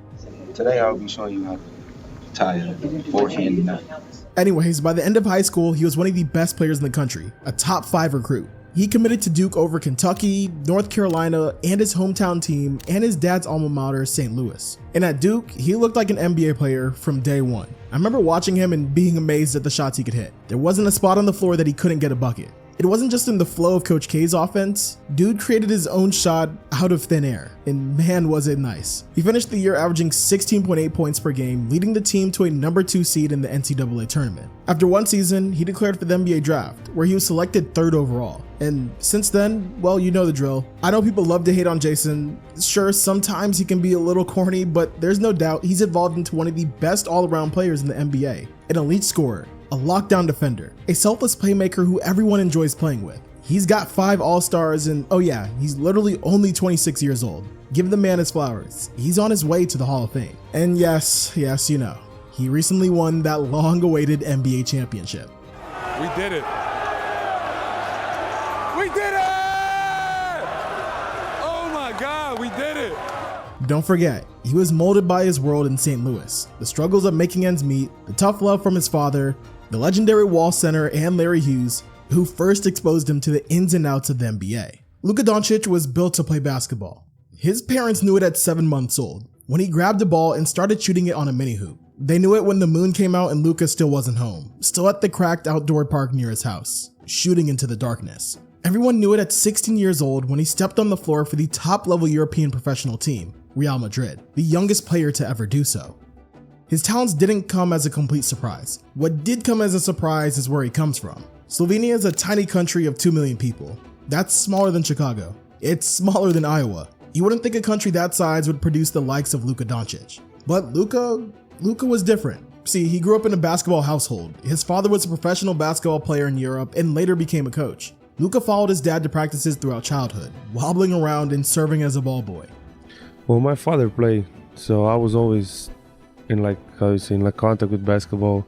Today I'll be showing you how to tie a forehand knot. Anyways, by the end of high school, he was one of the best players in the country, a top 5 recruit. He committed to Duke over Kentucky, North Carolina, and his hometown team, and his dad's alma mater, St. Louis. And at Duke, he looked like an NBA player from day one. I remember watching him and being amazed at the shots he could hit. There wasn't a spot on the floor that he couldn't get a bucket. It wasn't just in the flow of Coach K's offense. Dude created his own shot out of thin air, and man was it nice. He finished the year averaging 16.8 points per game, leading the team to a number 2 seed in the NCAA tournament. After one season, he declared for the NBA draft, where he was selected 3rd overall. And since then, well, you know the drill. I know people love to hate on Jason. Sure, sometimes he can be a little corny, but there's no doubt he's evolved into one of the best all-around players in the NBA, an elite scorer, a lockdown defender, a selfless playmaker who everyone enjoys playing with. He's got 5 All-Stars and oh yeah, he's literally only 26 years old. Give the man his flowers. He's on his way to the Hall of Fame. And yes, you know, he recently won that long-awaited NBA championship. We did it. We did it! Oh my God, we did it! Don't forget, he was molded by his world in St. Louis, the struggles of making ends meet, the tough love from his father, the legendary Wall Center, and Larry Hughes, who first exposed him to the ins and outs of the NBA. Luka Doncic was built to play basketball. His parents knew it at 7 months old, when he grabbed a ball and started shooting it on a mini hoop. They knew it when the moon came out and Luka still wasn't home, still at the cracked outdoor park near his house, shooting into the darkness. Everyone knew it at 16 years old when he stepped on the floor for the top-level European professional team, Real Madrid, the youngest player to ever do so. His talents didn't come as a complete surprise. What did come as a surprise is where he comes from. Slovenia is a tiny country of 2 million people. That's smaller than Chicago. It's smaller than Iowa. You wouldn't think a country that size would produce the likes of Luka Doncic. But Luka was different. See, he grew up in a basketball household. His father was a professional basketball player in Europe and later became a coach. Luka followed his dad to practices throughout childhood, wobbling around and serving as a ball boy. Well, my father played, so I was always in contact with basketball.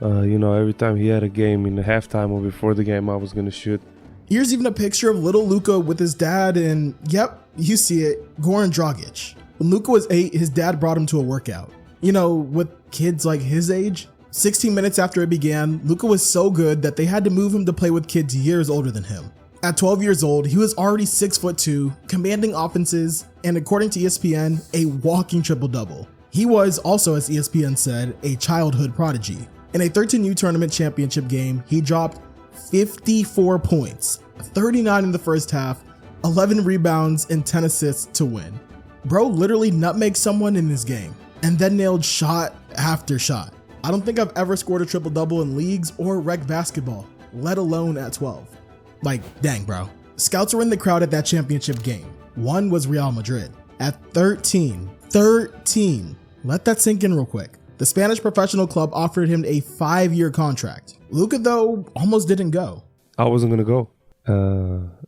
Every time he had a game, in the halftime or before the game, I was gonna shoot. Here's even a picture of little Luka with his dad, and yep, you see it, Goran Dragic. When Luka was 8, his dad brought him to a workout. You know, with kids like his age. 16 minutes after it began, Luka was so good that they had to move him to play with kids years older than him. At 12 years old, he was already 6'2", commanding offenses, and according to ESPN, a walking triple-double. He was also, as ESPN said, a childhood prodigy. In a 13U tournament championship game, he dropped 54 points, 39 in the first half, 11 rebounds, and 10 assists to win. Bro literally nutmegged someone in this game, and then nailed shot after shot. I don't think I've ever scored a triple-double in leagues or rec basketball, let alone at 12. Like, dang, bro. Scouts were in the crowd at that championship game. One was Real Madrid. At 13, 13. Let that sink in real quick. The Spanish professional club offered him a 5-year contract. Luka, though, almost didn't go. I wasn't going to go.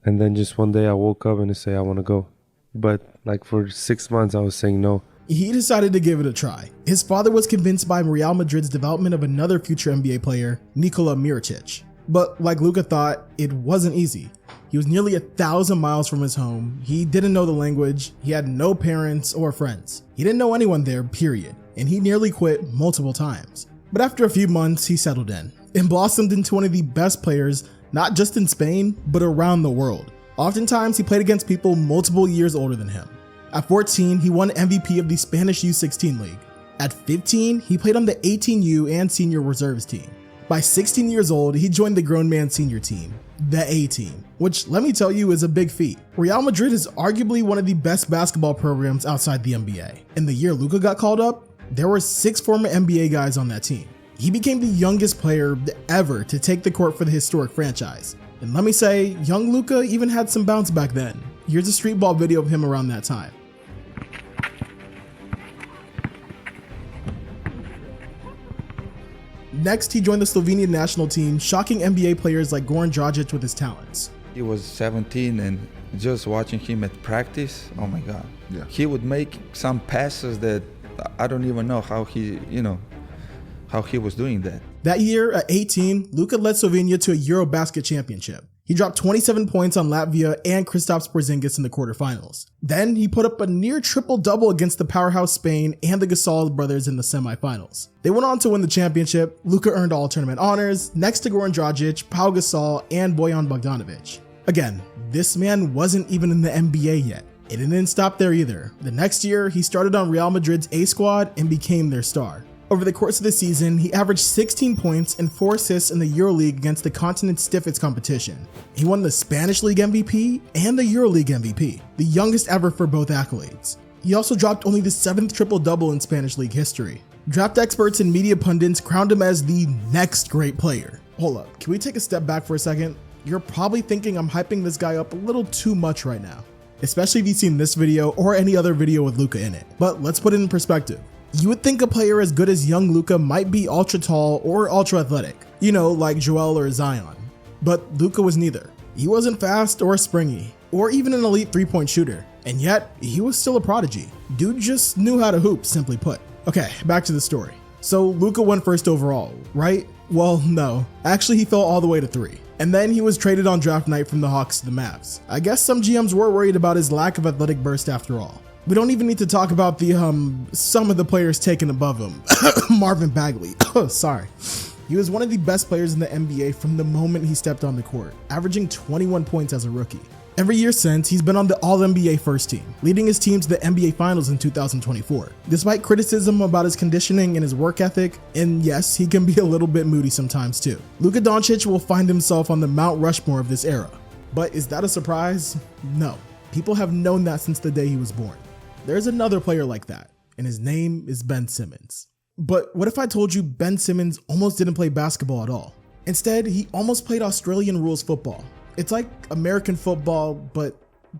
And then just one day I woke up and I say I want to go. But like for 6 months I was saying no. He decided to give it a try. His father was convinced by Real Madrid's development of another future NBA player, Nikola Mirotic. But like Luka thought, it wasn't easy. He was nearly 1,000 miles from his home. He didn't know the language. He had no parents or friends. He didn't know anyone there, period. And he nearly quit multiple times. But after a few months, he settled in and blossomed into one of the best players, not just in Spain, but around the world. Oftentimes, he played against people multiple years older than him. At 14, he won MVP of the Spanish U16 League. At 15, he played on the 18U and senior reserves team. By 16 years old, he joined the grown man senior team, the A team, which let me tell you is a big feat. Real Madrid is arguably one of the best basketball programs outside the NBA. In the year Luka got called up, there were 6 former NBA guys on that team. He became the youngest player ever to take the court for the historic franchise. And let me say, young Luka even had some bounce back then. Here's a street ball video of him around that time. Next, he joined the Slovenian national team, shocking NBA players like Goran Dragic with his talents. He was 17 and just watching him at practice, oh my God. Yeah. He would make some passes that I don't even know how he was doing that. That year, at 18, Luka led Slovenia to a Eurobasket championship. He dropped 27 points on Latvia and Kristaps Porzingis in the quarterfinals. Then he put up a near triple-double against the powerhouse Spain and the Gasol brothers in the semifinals. They went on to win the championship. Luka earned all tournament honors, next to Goran Dragic, Pau Gasol, and Bojan Bogdanovic. Again, this man wasn't even in the NBA yet. It didn't stop there either. The next year, he started on Real Madrid's A squad and became their star. Over the course of the season, he averaged 16 points and 4 assists in the EuroLeague against the continent's stiffest competition. He won the Spanish League MVP and the EuroLeague MVP, the youngest ever for both accolades. He also dropped only the 7th triple-double in Spanish League history. Draft experts and media pundits crowned him as the next great player. Hold up, can we take a step back for a second? You're probably thinking I'm hyping this guy up a little too much right now, especially if you've seen this video or any other video with Luka in it. But let's put it in perspective. You would think a player as good as young Luka might be ultra tall or ultra athletic, you know, like Joel or Zion. But Luka was neither. He wasn't fast or springy, or even an elite 3-point shooter, and yet he was still a prodigy. Dude just knew how to hoop, simply put. Okay, back to the story. So Luka went first overall, right? Well, no. Actually, he fell all the way to 3. And then he was traded on draft night from the Hawks to the Mavs. I guess some GMs were worried about his lack of athletic burst after all. We don't even need to talk about the some of the players taken above him. Marvin Bagley. Sorry. He was one of the best players in the NBA from the moment he stepped on the court, averaging 21 points as a rookie. Every year since, he's been on the All-NBA first team, leading his team to the NBA Finals in 2024. Despite criticism about his conditioning and his work ethic, and yes, he can be a little bit moody sometimes too, Luka Doncic will find himself on the Mount Rushmore of this era. But is that a surprise? No. People have known that since the day he was born. There's another player like that, and his name is Ben Simmons. But what if I told you Ben Simmons almost didn't play basketball at all? Instead, he almost played Australian rules football. It's like American football, but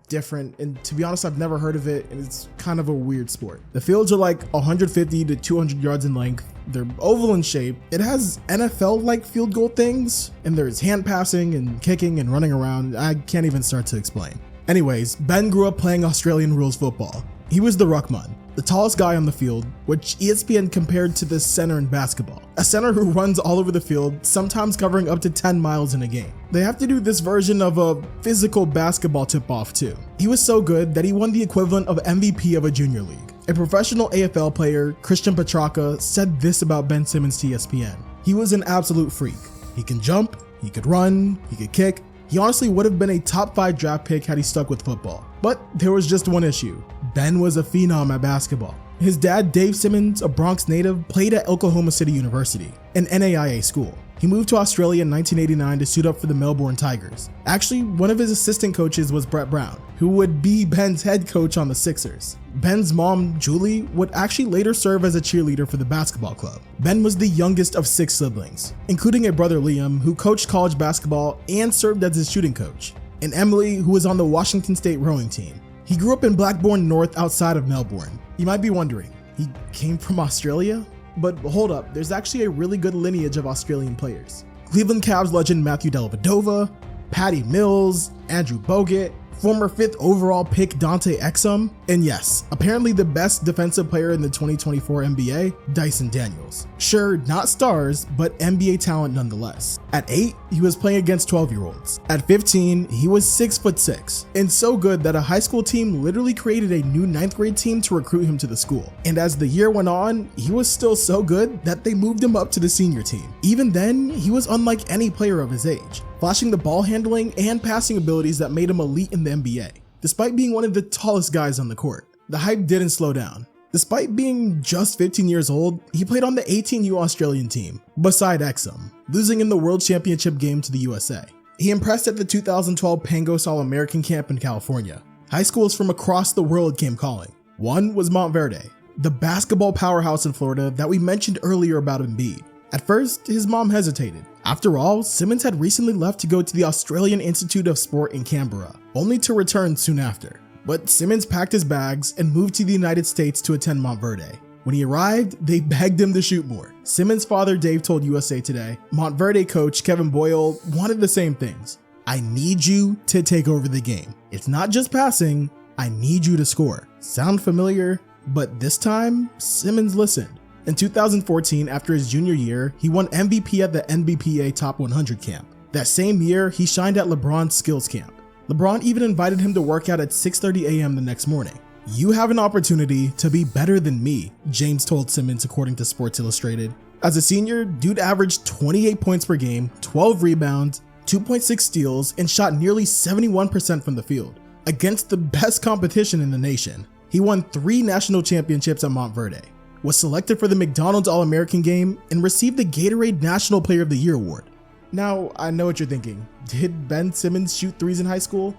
different, and to be honest, I've never heard of it, and it's kind of a weird sport. The fields are like 150 to 200 yards in length. They're oval in shape. It has NFL-like field goal things, and there's hand passing and kicking and running around. I can't even start to explain. Anyways, Ben grew up playing Australian rules football. He was the ruckman, the tallest guy on the field, which ESPN compared to the center in basketball. A center who runs all over the field, sometimes covering up to 10 miles in a game. They have to do this version of a physical basketball tip-off too. He was so good that he won the equivalent of MVP of a junior league. A professional AFL player, Christian Petrarca, said this about Ben Simmons to ESPN. He was an absolute freak. He can jump, he could run, he could kick. He honestly would have been a top 5 draft pick had he stuck with football. But there was just one issue. Ben was a phenom at basketball. His dad, Dave Simmons, a Bronx native, played at Oklahoma City University, an NAIA school. He moved to Australia in 1989 to suit up for the Melbourne Tigers. Actually, one of his assistant coaches was Brett Brown, who would be Ben's head coach on the Sixers. Ben's mom, Julie, would actually later serve as a cheerleader for the basketball club. Ben was the youngest of 6 siblings, including a brother Liam, who coached college basketball and served as his shooting coach, and Emily, who was on the Washington State rowing team. He grew up in Blackbourn North outside of Melbourne. You might be wondering, he came from Australia? But hold up, there's actually a really good lineage of Australian players. Cleveland Cavs legend Matthew Dellavedova, Patty Mills, Andrew Bogut, former 5th overall pick Dante Exum, and yes, apparently the best defensive player in the 2024 NBA, Dyson Daniels. Sure, not stars, but NBA talent nonetheless. At 8, he was playing against 12-year-olds. At 15, he was 6'6", and so good that a high school team literally created a new 9th grade team to recruit him to the school. And as the year went on, he was still so good that they moved him up to the senior team. Even then, he was unlike any player of his age, flashing the ball handling and passing abilities that made him elite in the NBA. Despite being one of the tallest guys on the court, the hype didn't slow down. Despite being just 15 years old, he played on the 18U Australian team, beside Exum, losing in the World Championship game to the USA. He impressed at the 2012 Pangos All-American Camp in California. High schools from across the world came calling. One was Montverde, the basketball powerhouse in Florida that we mentioned earlier about Embiid. At first, his mom hesitated. After all, Simmons had recently left to go to the Australian Institute of Sport in Canberra, only to return soon after. But Simmons packed his bags and moved to the United States to attend Montverde. When he arrived, they begged him to shoot more. Simmons' father Dave told USA Today, Montverde coach Kevin Boyle wanted the same things. I need you to take over the game. It's not just passing, I need you to score. Sound familiar? But this time, Simmons listened. In 2014, after his junior year, he won MVP at the NBPA Top 100 camp. That same year, he shined at LeBron's skills camp. LeBron even invited him to work out at 6:30 a.m. the next morning. You have an opportunity to be better than me, James told Simmons according to Sports Illustrated. As a senior, dude averaged 28 points per game, 12 rebounds, 2.6 steals, and shot nearly 71% from the field. Against the best competition in the nation, he won 3 national championships at Montverde, was selected for the McDonald's All-American game, and received the Gatorade National Player of the Year award. Now, I know what you're thinking. Did Ben Simmons shoot threes in high school?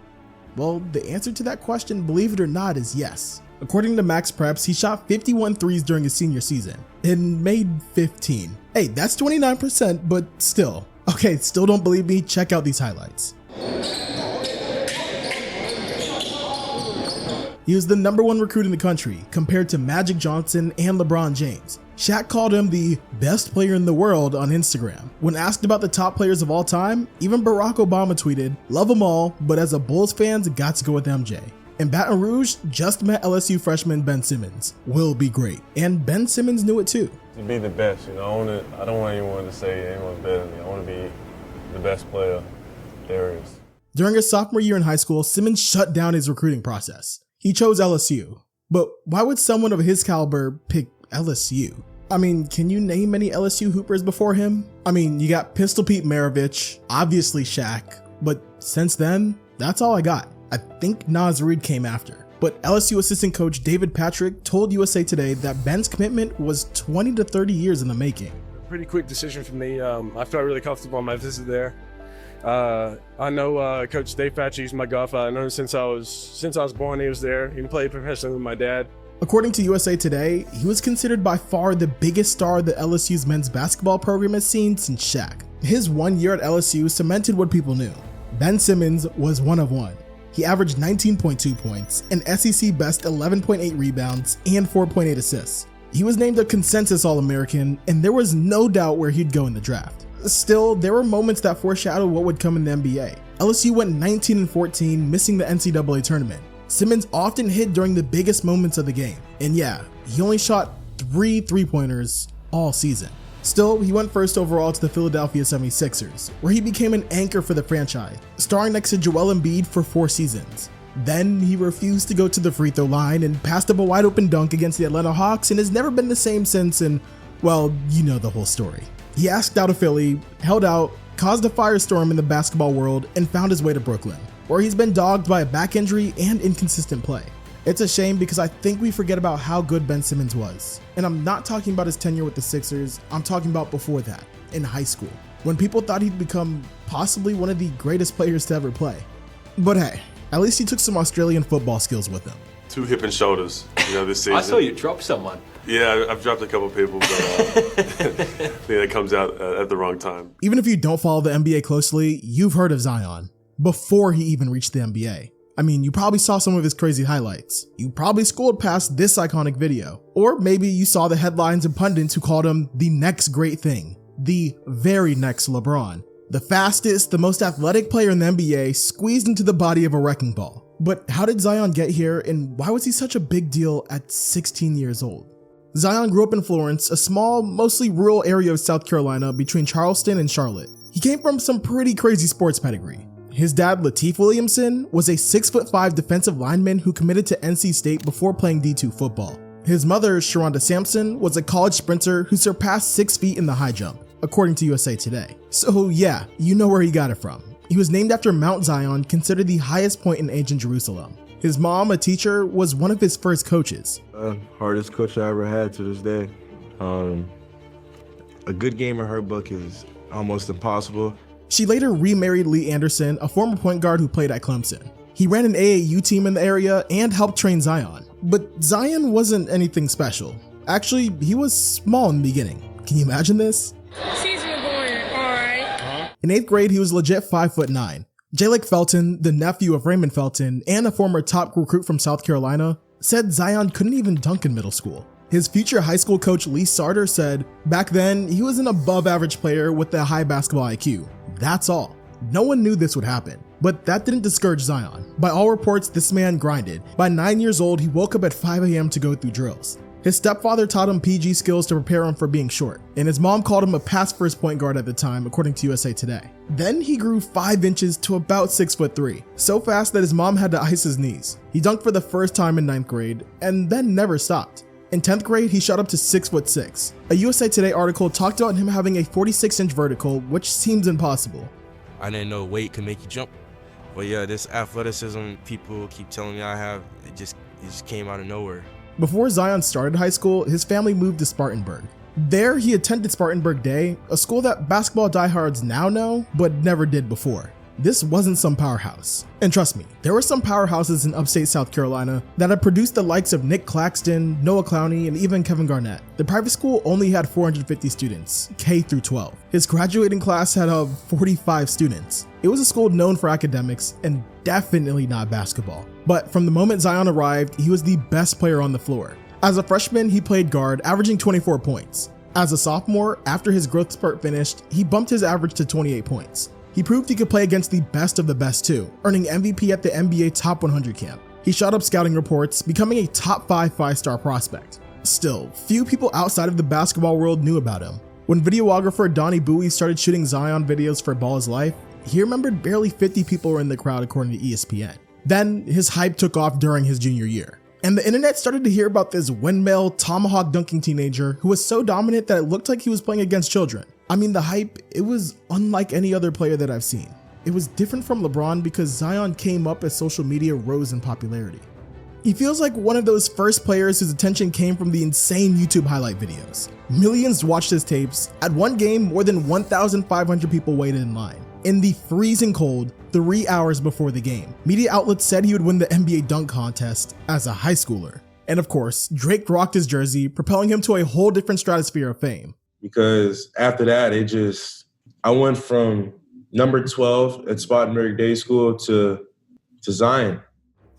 Well, the answer to that question, believe it or not, is yes. According to Max Preps, he shot 51 threes during his senior season and made 15. Hey, that's 29%, but still. Okay, still don't believe me? Check out these highlights. He was the #1 recruit in the country, compared to Magic Johnson and LeBron James. Shaq called him the best player in the world on Instagram. When asked about the top players of all time, even Barack Obama tweeted, "Love them all, but as a Bulls fan, got to go with MJ." And Baton Rouge just met LSU freshman Ben Simmons. Will be great. And Ben Simmons knew it too. To be the best, I don't want anyone to say anyone's better than me. I want to be the best player there is. During his sophomore year in high school, Simmons shut down his recruiting process. He chose LSU. But why would someone of his caliber pick LSU? I mean, can you name any LSU hoopers before him? I mean, you got Pistol Pete Maravich, obviously Shaq, but since then, that's all I got. I think Naz Reid came after. But LSU assistant coach David Patrick told USA Today that Ben's commitment was 20 to 30 years in the making. Pretty quick decision for me. I felt really comfortable on my visit there. I know Coach Dave Patrick, he's my golf. I know him since I was born. He was there. He played professionally with my dad. According to USA Today, he was considered by far the biggest star that LSU's men's basketball program has seen since Shaq. His 1 year at LSU cemented what people knew. Ben Simmons was one of one. He averaged 19.2 points, an SEC best 11.8 rebounds, and 4.8 assists. He was named a consensus All-American, and there was no doubt where he'd go in the draft. Still, there were moments that foreshadowed what would come in the NBA. LSU went 19-14, missing the NCAA tournament. Simmons often hit during the biggest moments of the game. And yeah, he only shot 3 3-pointers all season. Still, he went first overall to the Philadelphia 76ers, where he became an anchor for the franchise, starring next to Joel Embiid for 4 seasons. Then he refused to go to the free throw line and passed up a wide open dunk against the Atlanta Hawks and has never been the same since, and well, you know the whole story. He asked out of Philly, held out, caused a firestorm in the basketball world, and found his way to Brooklyn, where he's been dogged by a back injury and inconsistent play. It's a shame because I think we forget about how good Ben Simmons was. And I'm not talking about his tenure with the Sixers, I'm talking about before that, in high school, when people thought he'd become possibly one of the greatest players to ever play. But hey, at least he took some Australian football skills with him. 2 hip and shoulders, this season. I saw you drop someone. Yeah, I've dropped a couple people, but I think that comes out at the wrong time. Even if you don't follow the NBA closely, you've heard of Zion before he even reached the NBA. I mean, you probably saw some of his crazy highlights. You probably scrolled past this iconic video. Or maybe you saw the headlines and pundits who called him the next great thing. The very next LeBron. The fastest, the most athletic player in the NBA squeezed into the body of a wrecking ball. But how did Zion get here, and why was he such a big deal at 16 years old? Zion grew up in Florence, a small, mostly rural area of South Carolina between Charleston and Charlotte. He came from some pretty crazy sports pedigree. His dad, Lateef Williamson, was a 6'5" defensive lineman who committed to NC State before playing D2 football. His mother, Sharonda Sampson, was a college sprinter who surpassed 6 feet in the high jump, according to USA Today. So yeah, you know where he got it from. He was named after Mount Zion, considered the highest point in ancient Jerusalem. His mom, a teacher, was one of his first coaches. Hardest coach I ever had to this day. A good game in her book is almost impossible. She later remarried Lee Anderson, a former point guard who played at Clemson. He ran an AAU team in the area and helped train Zion. But Zion wasn't anything special. Actually, he was small in the beginning. Can you imagine this? Season going alright. In 8th grade, he was legit 5'9". Jalik Felton, the nephew of Raymond Felton and a former top recruit from South Carolina, said Zion couldn't even dunk in middle school. His future high school coach Lee Sarter said, back then, he was an above average player with a high basketball IQ. That's all. No one knew this would happen, but that didn't discourage Zion. By all reports, this man grinded. By 9 years old, he woke up at 5 a.m. to go through drills. His stepfather taught him PG skills to prepare him for being short, and his mom called him a pass-first point guard at the time, according to USA Today. Then he grew 5 inches to about 6'3", so fast that his mom had to ice his knees. He dunked for the first time in 9th grade, and then never stopped. In 10th grade, he shot up to 6'6". A USA Today article talked about him having a 46-inch vertical, which seems impossible. I didn't know weight could make you jump. But yeah, this athleticism people keep telling me I have, it just came out of nowhere. Before Zion started high school, his family moved to Spartanburg. There, he attended Spartanburg Day, a school that basketball diehards now know, but never did before. This wasn't some powerhouse. And trust me, there were some powerhouses in upstate South Carolina that had produced the likes of Nick Claxton, Noah Clowney, and even Kevin Garnett. The private school only had 450 students, K through 12. His graduating class had 45 students. It was a school known for academics and definitely not basketball. But from the moment Zion arrived, he was the best player on the floor. As a freshman, he played guard, averaging 24 points. As a sophomore, after his growth spurt finished, he bumped his average to 28 points. He proved he could play against the best of the best too, earning MVP at the NBA Top 100 camp. He shot up scouting reports, becoming a top 5 5-star prospect. Still, few people outside of the basketball world knew about him. When videographer Donnie Bowie started shooting Zion videos for Ball is Life, he remembered barely 50 people were in the crowd according to ESPN. Then, his hype took off during his junior year. And the internet started to hear about this windmill, tomahawk dunking teenager who was so dominant that it looked like he was playing against children. I mean, the hype, it was unlike any other player that I've seen. It was different from LeBron because Zion came up as social media rose in popularity. He feels like one of those first players whose attention came from the insane YouTube highlight videos. Millions watched his tapes. At one game, more than 1,500 people waited in line. In the freezing cold, 3 hours before the game. Media outlets said he would win the NBA dunk contest as a high schooler. And of course, Drake rocked his jersey, propelling him to a whole different stratosphere of fame. Because after that, I went from number 12 at Spartanburg Day School to Zion.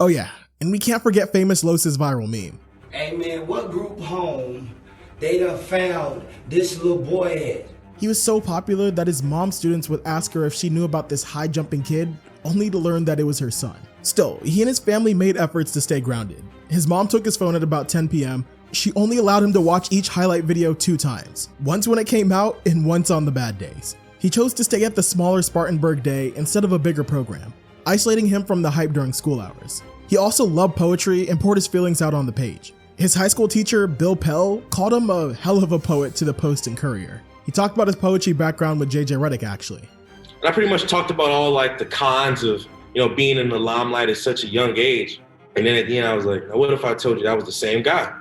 Oh yeah, and we can't forget famous Los's viral meme. Hey man, what group home they done found this little boy at? He was so popular that his mom's students would ask her if she knew about this high jumping kid, only to learn that it was her son. Still, he and his family made efforts to stay grounded. His mom took his phone at about 10 p.m. She only allowed him to watch each highlight video 2 times, once when it came out and once on the bad days. He chose to stay at the smaller Spartanburg Day instead of a bigger program, isolating him from the hype during school hours. He also loved poetry and poured his feelings out on the page. His high school teacher, Bill Pell, called him a hell of a poet to the Post and Courier. He talked about his poetry background with JJ Redick, actually. And I pretty much talked about all like the cons of, being in the limelight at such a young age. And then at the end, I was like, now what if I told you that was the same guy?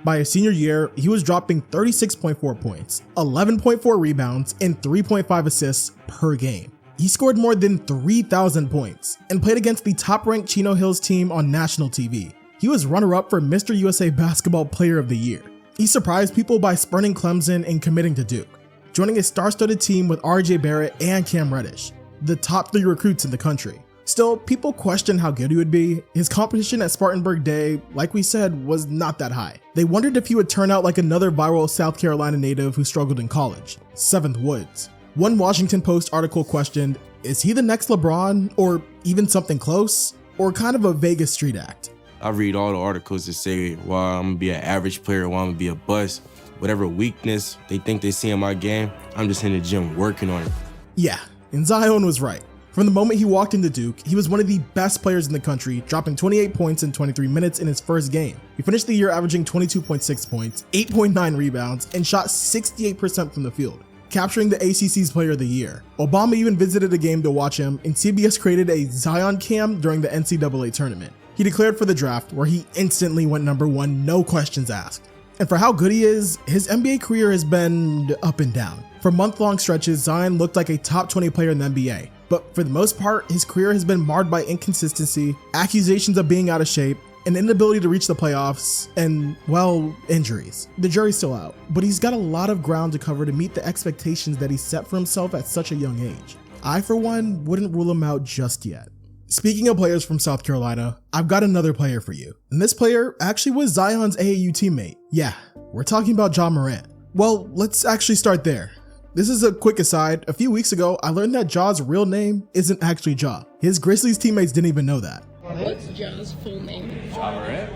By his senior year, he was dropping 36.4 points, 11.4 rebounds, and 3.5 assists per game. He scored more than 3,000 points and played against the top-ranked Chino Hills team on national TV. He was runner-up for Mr. USA Basketball Player of the Year. He surprised people by spurning Clemson and committing to Duke, joining a star-studded team with RJ Barrett and Cam Reddish, the top 3 recruits in the country. Still, people questioned how good he would be. His competition at Spartanburg Day, like we said, was not that high. They wondered if he would turn out like another viral South Carolina native who struggled in college, Seventh Woods. One Washington Post article questioned, is he the next LeBron, or even something close, or kind of a Vegas street act? I read all the articles that say, well, I'm gonna be an average player, well, I'm gonna be a bust. Whatever weakness they think they see in my game, I'm just in the gym working on it. Yeah, and Zion was right. From the moment he walked into Duke, he was one of the best players in the country, dropping 28 points in 23 minutes in his first game. He finished the year averaging 22.6 points, 8.9 rebounds, and shot 68% from the field, capturing the ACC's Player of the Year. Obama even visited a game to watch him, and CBS created a Zion cam during the NCAA tournament. He declared for the draft, where he instantly went #1, no questions asked. And for how good he is, his NBA career has been up and down. For month-long stretches, Zion looked like a top 20 player in the NBA. But for the most part, his career has been marred by inconsistency, accusations of being out of shape, an inability to reach the playoffs, and, well, injuries. The jury's still out, but he's got a lot of ground to cover to meet the expectations that he set for himself at such a young age. I, for one, wouldn't rule him out just yet. Speaking of players from South Carolina, I've got another player for you. And this player actually was Zion's AAU teammate. Yeah, we're talking about Ja Morant. Well, let's actually start there. This is a quick aside. A few weeks ago, I learned that Ja's real name isn't actually Ja. His Grizzlies teammates didn't even know that. What's Ja's full name? Ja Morant?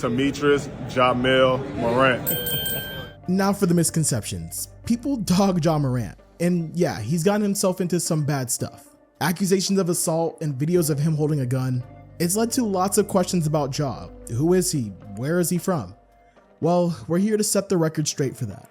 Demetrius Jamil Morant. Now for the misconceptions. People dog Ja Morant. And yeah, he's gotten himself into some bad stuff. Accusations of assault and videos of him holding a gun. It's led to lots of questions about Ja. Who is he? Where is he from? Well, we're here to set the record straight for that.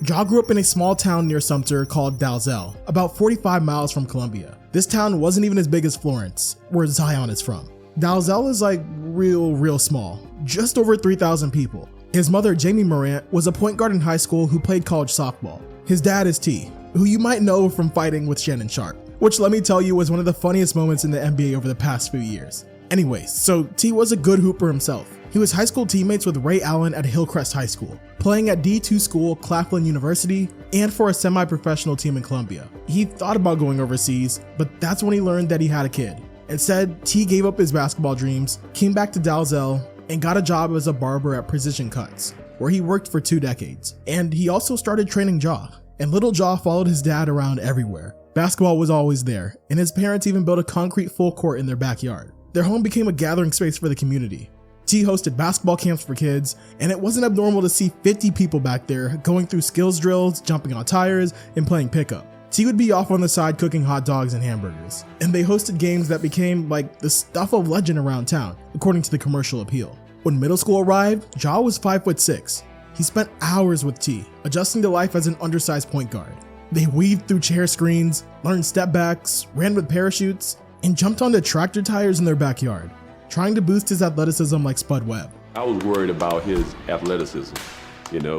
Ja grew up in a small town near Sumter called Dalzell, about 45 miles from Columbia. This town wasn't even as big as Florence, where Zion is from. Dalzell is like real small, just over 3,000 people. His mother, Jamie Morant, was a point guard in high school who played college softball. His dad is T, who you might know from fighting with Shannon Sharpe, which let me tell you was one of the funniest moments in the NBA over the past few years. Anyways, so T was a good hooper himself. He was high school teammates with Ray Allen at Hillcrest High School, playing at D2 school Claflin University, and for a semi-professional team in Columbia. He thought about going overseas, but that's when he learned that he had a kid. Instead, T gave up his basketball dreams, came back to Dalzell, and got a job as a barber at Precision Cuts, where he worked for 2 decades. And he also started training Ja, and little Ja followed his dad around everywhere. Basketball was always there, and his parents even built a concrete full court in their backyard. Their home became a gathering space for the community. T hosted basketball camps for kids, and it wasn't abnormal to see 50 people back there going through skills drills, jumping on tires, and playing pickup. T would be off on the side cooking hot dogs and hamburgers, and they hosted games that became like the stuff of legend around town, according to the commercial appeal. When middle school arrived, Ja was 5'6". He spent hours with T, adjusting to life as an undersized point guard. They weaved through chair screens, learned step backs, ran with parachutes, and jumped onto tractor tires in their backyard, trying to boost his athleticism like Spud Webb. I was worried about his athleticism,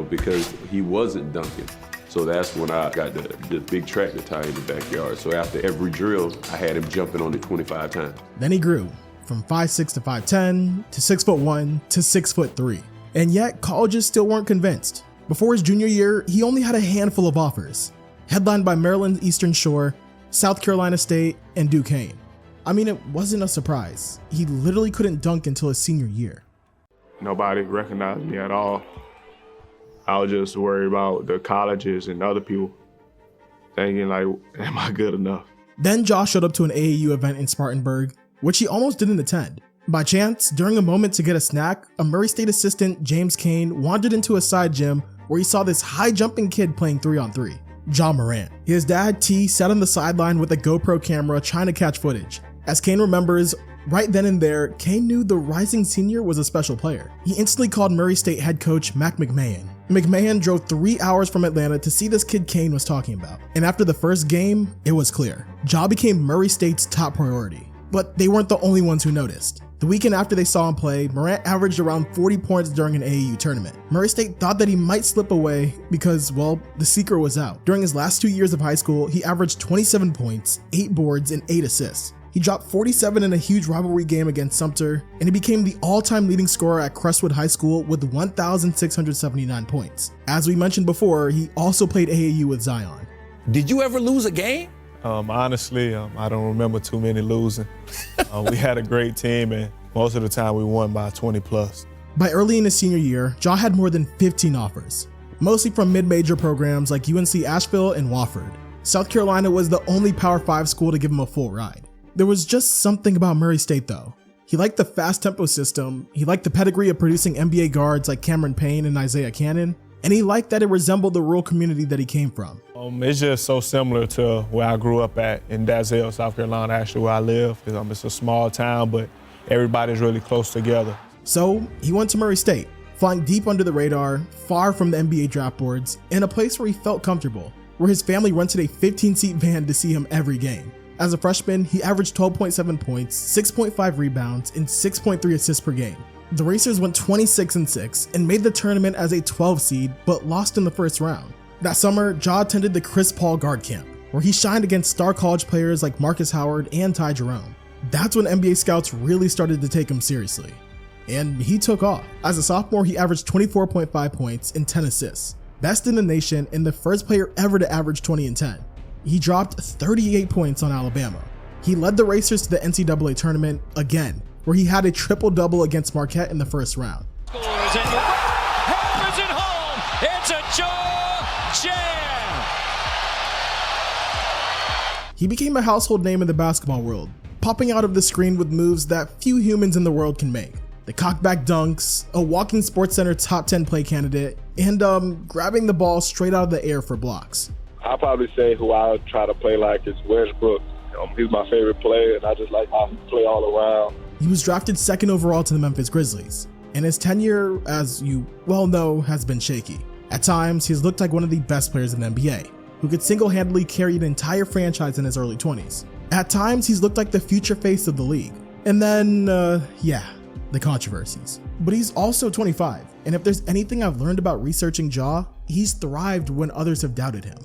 because he wasn't dunking. So that's when I got the big tractor tire in the backyard. So after every drill, I had him jumping on it 25 times. Then he grew from 5'6" to 5'10", to 6'1", to 6'3". And yet, colleges still weren't convinced. Before his junior year, he only had a handful of offers, headlined by Maryland's Eastern Shore, South Carolina State, and Duquesne. I mean, it wasn't a surprise. He literally couldn't dunk until his senior year. Nobody recognized me at all. I was just worried about the colleges and other people thinking like, am I good enough? Then Ja showed up to an AAU event in Spartanburg, which he almost didn't attend. By chance, during a moment to get a snack, a Murray State assistant, James Kane, wandered into a side gym where he saw this high-jumping kid playing 3-on-3, Ja Morant. His dad, T, sat on the sideline with a GoPro camera trying to catch footage. As Kane remembers, right then and there, Kane knew the rising senior was a special player. He instantly called Murray State head coach Mac McMahon. McMahon drove 3 hours from Atlanta to see this kid Kane was talking about. And after the first game, it was clear. Ja became Murray State's top priority. But they weren't the only ones who noticed. The weekend after they saw him play, Morant averaged around 40 points during an AAU tournament. Murray State thought that he might slip away because, well, the secret was out. During his last 2 years of high school, he averaged 27 points, 8 boards, and 8 assists. He dropped 47 in a huge rivalry game against Sumter, and he became the all-time leading scorer at Crestwood High School with 1,679 points. As we mentioned before, he also played AAU with Zion. Did you ever lose a game? Honestly, I don't remember too many losing. We had a great team, and most of the time we won by 20 plus. By early in his senior year, Ja had more than 15 offers, mostly from mid-major programs like UNC Asheville and Wofford. South Carolina was the only Power 5 school to give him a full ride. There was just something about Murray State though. He liked the fast tempo system, he liked the pedigree of producing NBA guards like Cameron Payne and Isaiah Cannon, and he liked that it resembled the rural community that he came from. It's just so similar to where I grew up at in Dalzell, South Carolina, actually where I live. It's a small town, but everybody's really close together. So he went to Murray State, flying deep under the radar, far from the NBA draft boards, in a place where he felt comfortable, where his family rented a 15-seat van to see him every game. As a freshman, he averaged 12.7 points, 6.5 rebounds, and 6.3 assists per game. The Racers went 26-6 and made the tournament as a 12 seed, but lost in the first round. That summer, Ja attended the Chris Paul guard camp, where he shined against star college players like Marcus Howard and Ty Jerome. That's when NBA scouts really started to take him seriously. And he took off. As a sophomore, he averaged 24.5 points and 10 assists, best in the nation and the first player ever to average 20 and 10. He dropped 38 points on Alabama. He led the Racers to the NCAA tournament again, where he had a triple-double against Marquette in the first round. Hammers it home. It's a jaw jam. He became a household name in the basketball world, popping out of the screen with moves that few humans in the world can make. The cockback dunks, a walking SportsCenter top 10 play candidate, and grabbing the ball straight out of the air for blocks. I'll probably say who I try to play like is Westbrook. He's my favorite player, and I just like how he play all around. He was drafted second overall to the Memphis Grizzlies, and his tenure, as you well know, has been shaky. At times, he's looked like one of the best players in the NBA, who could single-handedly carry an entire franchise in his early 20s. At times, he's looked like the future face of the league. And then, the controversies. But he's also 25, and if there's anything I've learned about researching Ja, he's thrived when others have doubted him.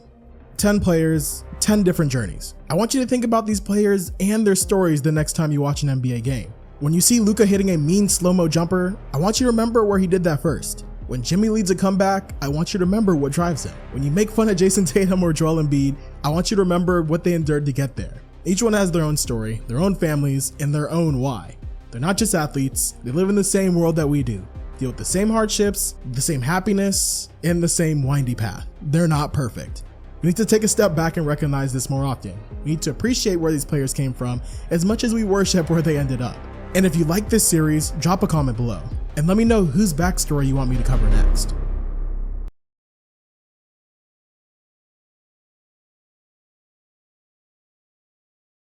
10 players, 10 different journeys. I want you to think about these players and their stories the next time you watch an NBA game. When you see Luka hitting a mean slow-mo jumper, I want you to remember where he did that first. When Jimmy leads a comeback, I want you to remember what drives him. When you make fun of Jason Tatum or Joel Embiid, I want you to remember what they endured to get there. Each one has their own story, their own families, and their own why. They're not just athletes, they live in the same world that we do, deal with the same hardships, the same happiness, and the same windy path. They're not perfect. We need to take a step back and recognize this more often. We need to appreciate where these players came from as much as we worship where they ended up. And if you like this series, drop a comment below and let me know whose backstory you want me to cover next.